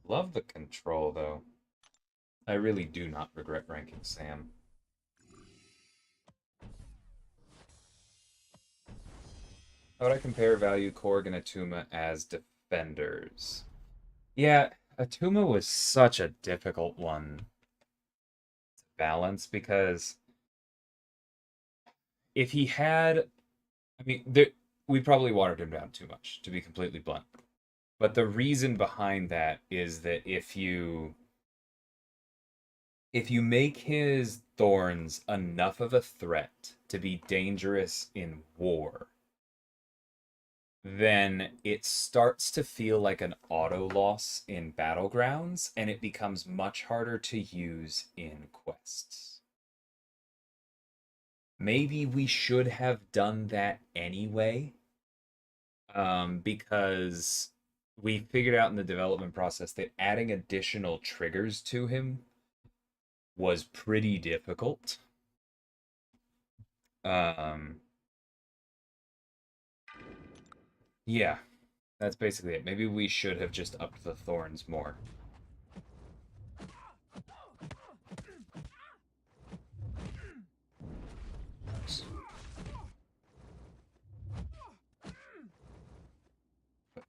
A: Love the control, though. I really do not regret ranking Sam. How would I compare value Korg and Atuma as defenders? Yeah, Atuma was such a difficult one to balance because if he had, I mean, we probably watered him down too much, to be completely blunt. But the reason behind that is that if you make his thorns enough of a threat to be dangerous in war, then it starts to feel like an auto loss in battlegrounds, and it becomes much harder to use in quests. Maybe we should have done that anyway, because we figured out in the development process that adding additional triggers to him was pretty difficult. Yeah, that's basically it. Maybe we should have just upped the thorns more.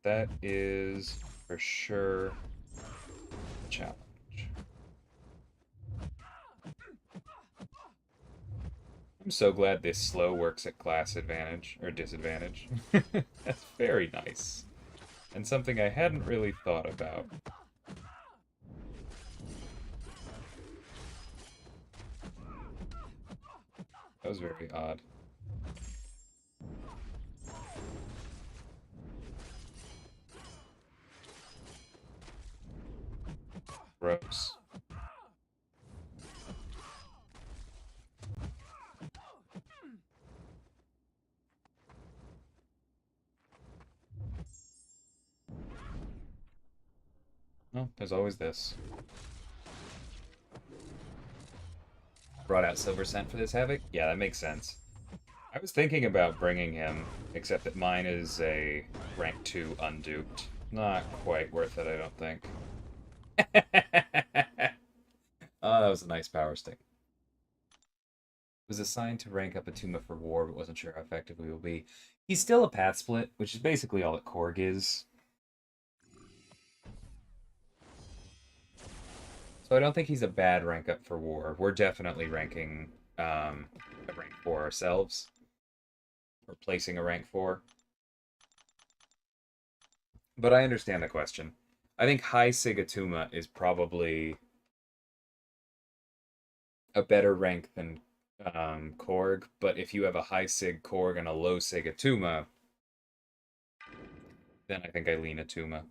A: That is for sure a challenge. I'm so glad this slow works at class advantage, or disadvantage. That's very nice. And something I hadn't really thought about. That was very odd. Gross. Well, there's always this. Brought out Silver Scent for this Havoc? Yeah, that makes sense. I was thinking about bringing him, except that mine is a rank 2 unduped. Not quite worth it, I don't think. Oh, that was a nice power stick. Was assigned to rank up a Tuma for war, but wasn't sure how effective he will be. He's still a path split, which is basically all that Korg is. So I don't think he's a bad rank up for war. We're definitely ranking a rank 4 ourselves. Or placing a rank 4. But I understand the question. I think high Sigatuma is probably a better rank than Korg, but if you have a high Sig Korg and a low Sigatuma, then I think I lean Atuma.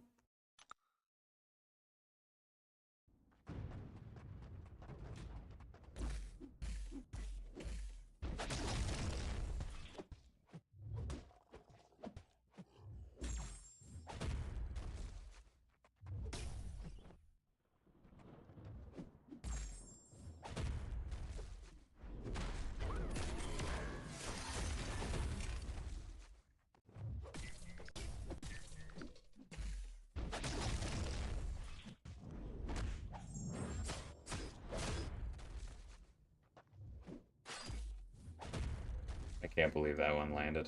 A: I can't believe that one landed.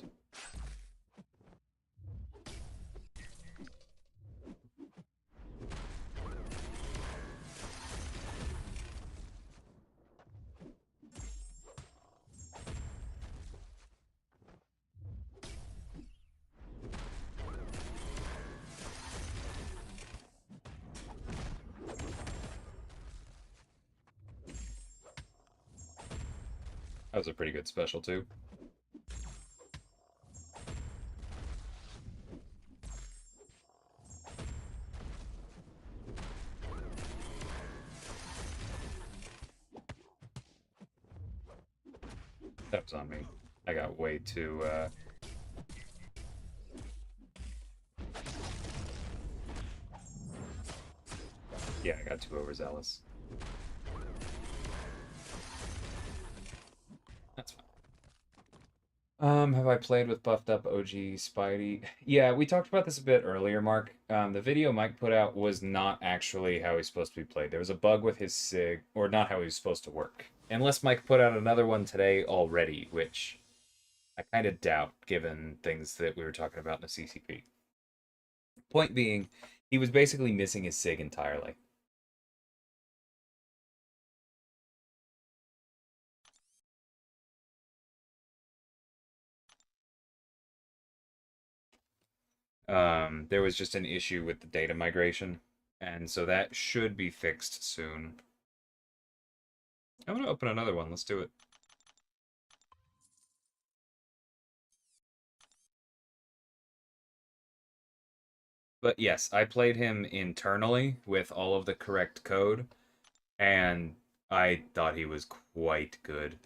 A: That was a pretty good special, too. That was on me. I got way too, yeah, I got too overzealous. That's fine. Have I played with buffed up OG Spidey? Yeah, we talked about this a bit earlier, Mark. The video Mike put out was not actually how he's supposed to be played. There was a bug with his SIG, or not how he was supposed to work. Unless Mike put out another one today already, which I kind of doubt, given things that we were talking about in the CCP. Point being, he was basically missing his SIG entirely. There was just an issue with the data migration, and so that should be fixed soon. I'm gonna open another one. Let's do it. But yes, I played him internally with all of the correct code, and I thought he was quite good.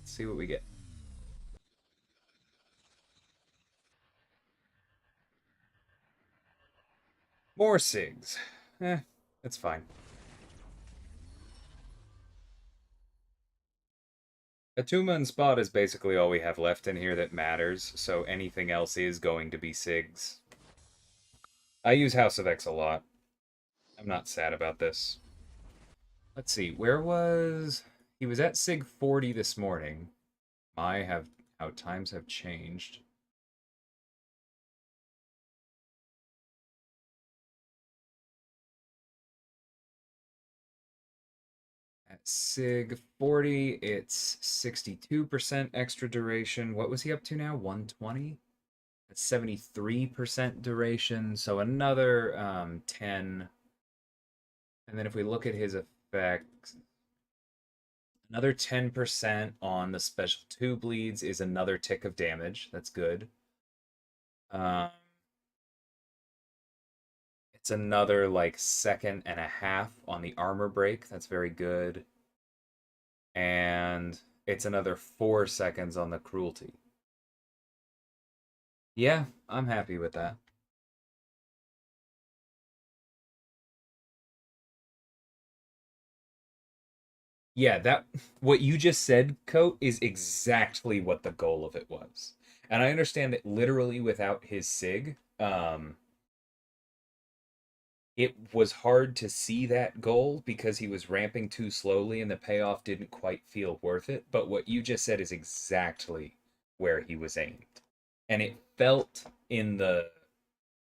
A: Let's see what we get. More SIGs. That's fine. Atuma and Spot is basically all we have left in here that matters, so anything else is going to be SIGs. I use House of X a lot. I'm not sad about this. Let's see, where was... He was at SIG 40 this morning. How times have changed. At SIG 40, it's 62% extra duration. What was he up to now? 120? That's 73% duration, so another 10. And then if we look at his effects, another 10% on the special 2 bleeds is another tick of damage. That's good. Um, it's another like second and a half on the armor break. That's very good. And it's another 4 seconds on the cruelty. Yeah, I'm happy with that. Yeah, that what you just said, Coat, is exactly what the goal of it was. And I understand that literally without his SIG, it was hard to see that goal because he was ramping too slowly and the payoff didn't quite feel worth it. But what you just said is exactly where he was aimed. And it felt in the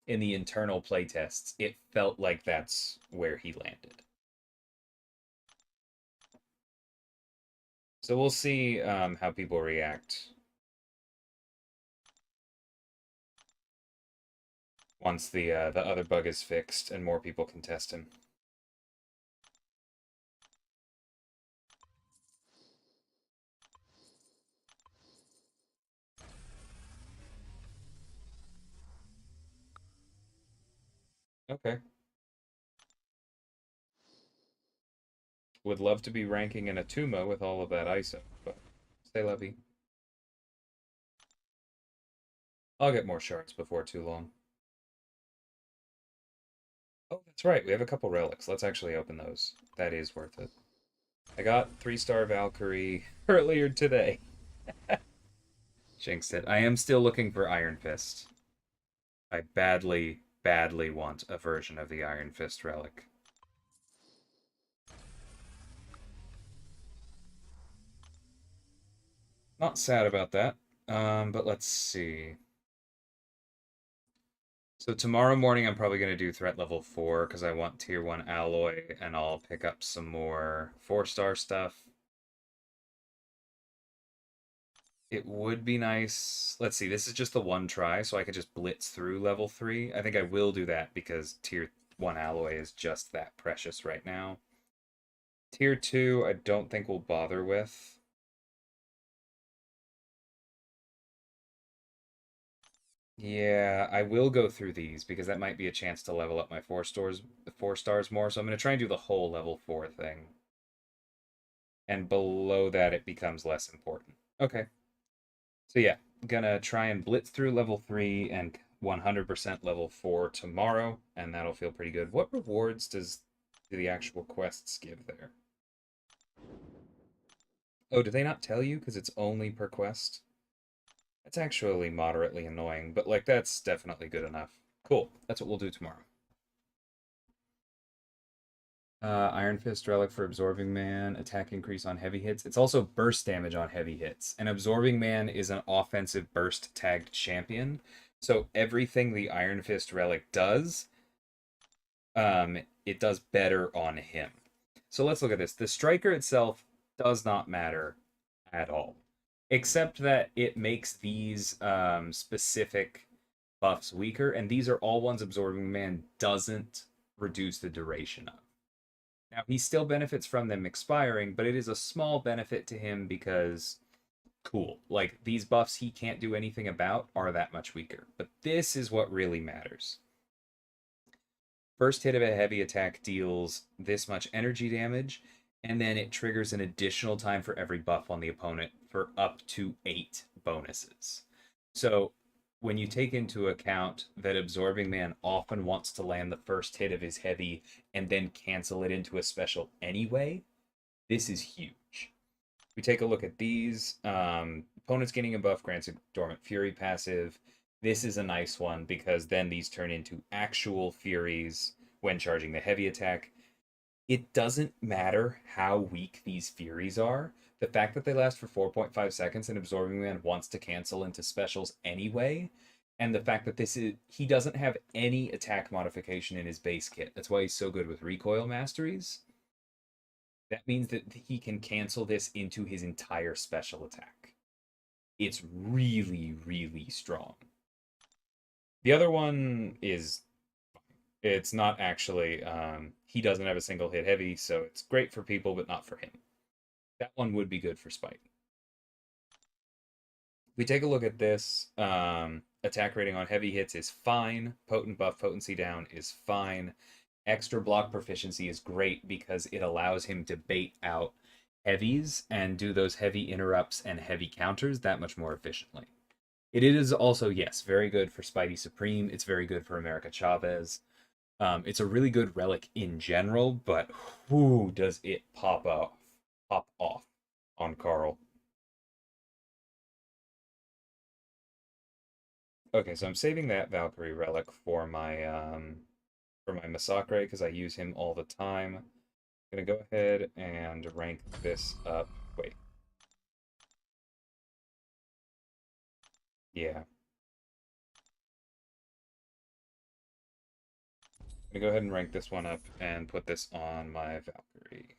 A: internal playtests, it felt like that's where he landed. So we'll see how people react once the other bug is fixed and more people can test him. Okay. Would love to be ranking in a Tuma with all of that ISO, but stay levy. I'll get more shards before too long. Oh, that's right. We have a couple relics. Let's actually open those. That is worth it. I got 3-star Valkyrie earlier today. Jinxed it. I am still looking for Iron Fist. I badly, badly want a version of the Iron Fist relic. Not sad about that. But let's see. So tomorrow morning I'm probably going to do threat level 4 because I want tier 1 alloy and I'll pick up some more 4-star stuff. It would be nice. Let's see, this is just the one try, so I could just blitz through level 3. I think I will do that because tier 1 alloy is just that precious right now. Tier 2, I don't think we'll bother with. Yeah, I will go through these because that might be a chance to level up my 4 stars more. So I'm going to try and do the whole level 4 thing. And below that, it becomes less important. Okay. So yeah, gonna try and blitz through level 3 and 100% level 4 tomorrow, and that'll feel pretty good. What rewards do the actual quests give there? Oh, do they not tell you? Because it's only per quest? That's actually moderately annoying, but like that's definitely good enough. Cool. That's what we'll do tomorrow. Iron Fist Relic for Absorbing Man, attack increase on heavy hits. It's also burst damage on heavy hits. And Absorbing Man is an offensive burst tagged champion. So everything the Iron Fist Relic does, it does better on him. So let's look at this. The Striker itself does not matter at all. Except that it makes these specific buffs weaker, and these are all ones Absorbing Man doesn't reduce the duration of. Now, he still benefits from them expiring, but it is a small benefit to him because, cool, like, these buffs he can't do anything about are that much weaker. But this is what really matters. First hit of a heavy attack deals this much energy damage, and then it triggers an additional time for every buff on the opponent for up to 8 bonuses. So when you take into account that Absorbing Man often wants to land the first hit of his heavy and then cancel it into a special anyway, this is huge. We take a look at these. Opponents gaining a buff grants a Dormant Fury passive. This is a nice one because then these turn into actual Furies when charging the heavy attack. It doesn't matter how weak these Furies are. The fact that they last for 4.5 seconds and Absorbing Man wants to cancel into specials anyway, and the fact that this is he doesn't have any attack modification in his base kit. That's why he's so good with recoil masteries. That means that he can cancel this into his entire special attack. It's really, really strong. The other one is it's not actually he doesn't have a single hit heavy, so it's great for people, but not for him. That one would be good for Spite. We take a look at this. Attack rating on heavy hits is fine. Potent buff potency down is fine. Extra block proficiency is great because it allows him to bait out heavies and do those heavy interrupts and heavy counters that much more efficiently. It is also, yes, very good for Spidey Supreme. It's very good for America Chavez. It's a really good relic in general, but whoo, does it pop off on Carl. Okay, so I'm saving that Valkyrie relic for my Masacre because I use him all the time. I'm gonna go ahead and rank this up. Wait. Yeah. I'm gonna go ahead and rank this one up and put this on my Valkyrie.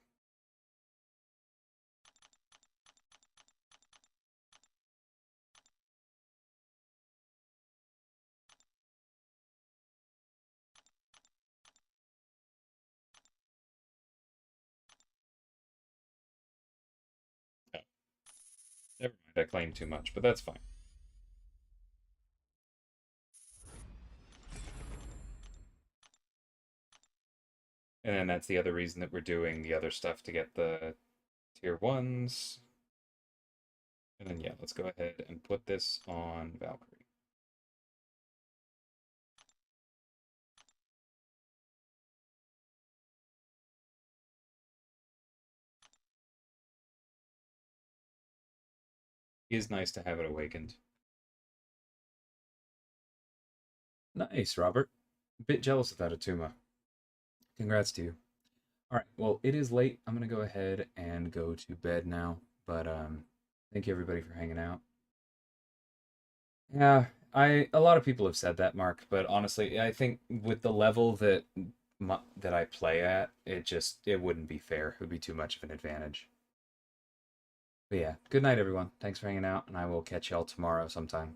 A: Oh, never mind, I claimed too much, but that's fine. And then that's the other reason that we're doing the other stuff to get the tier 1s. And then, yeah, let's go ahead and put this on Valkyrie. It is nice to have it awakened. Nice, Robert. A bit jealous of that Atuma. Congrats to you. All right, well, it is late. I'm going to go ahead and go to bed now. But thank you everybody for hanging out. Yeah, a lot of people have said that, Mark, but honestly, I think with the level that I play at, it wouldn't be fair. It would be too much of an advantage. But yeah, good night everyone. Thanks for hanging out, and I will catch y'all tomorrow sometime.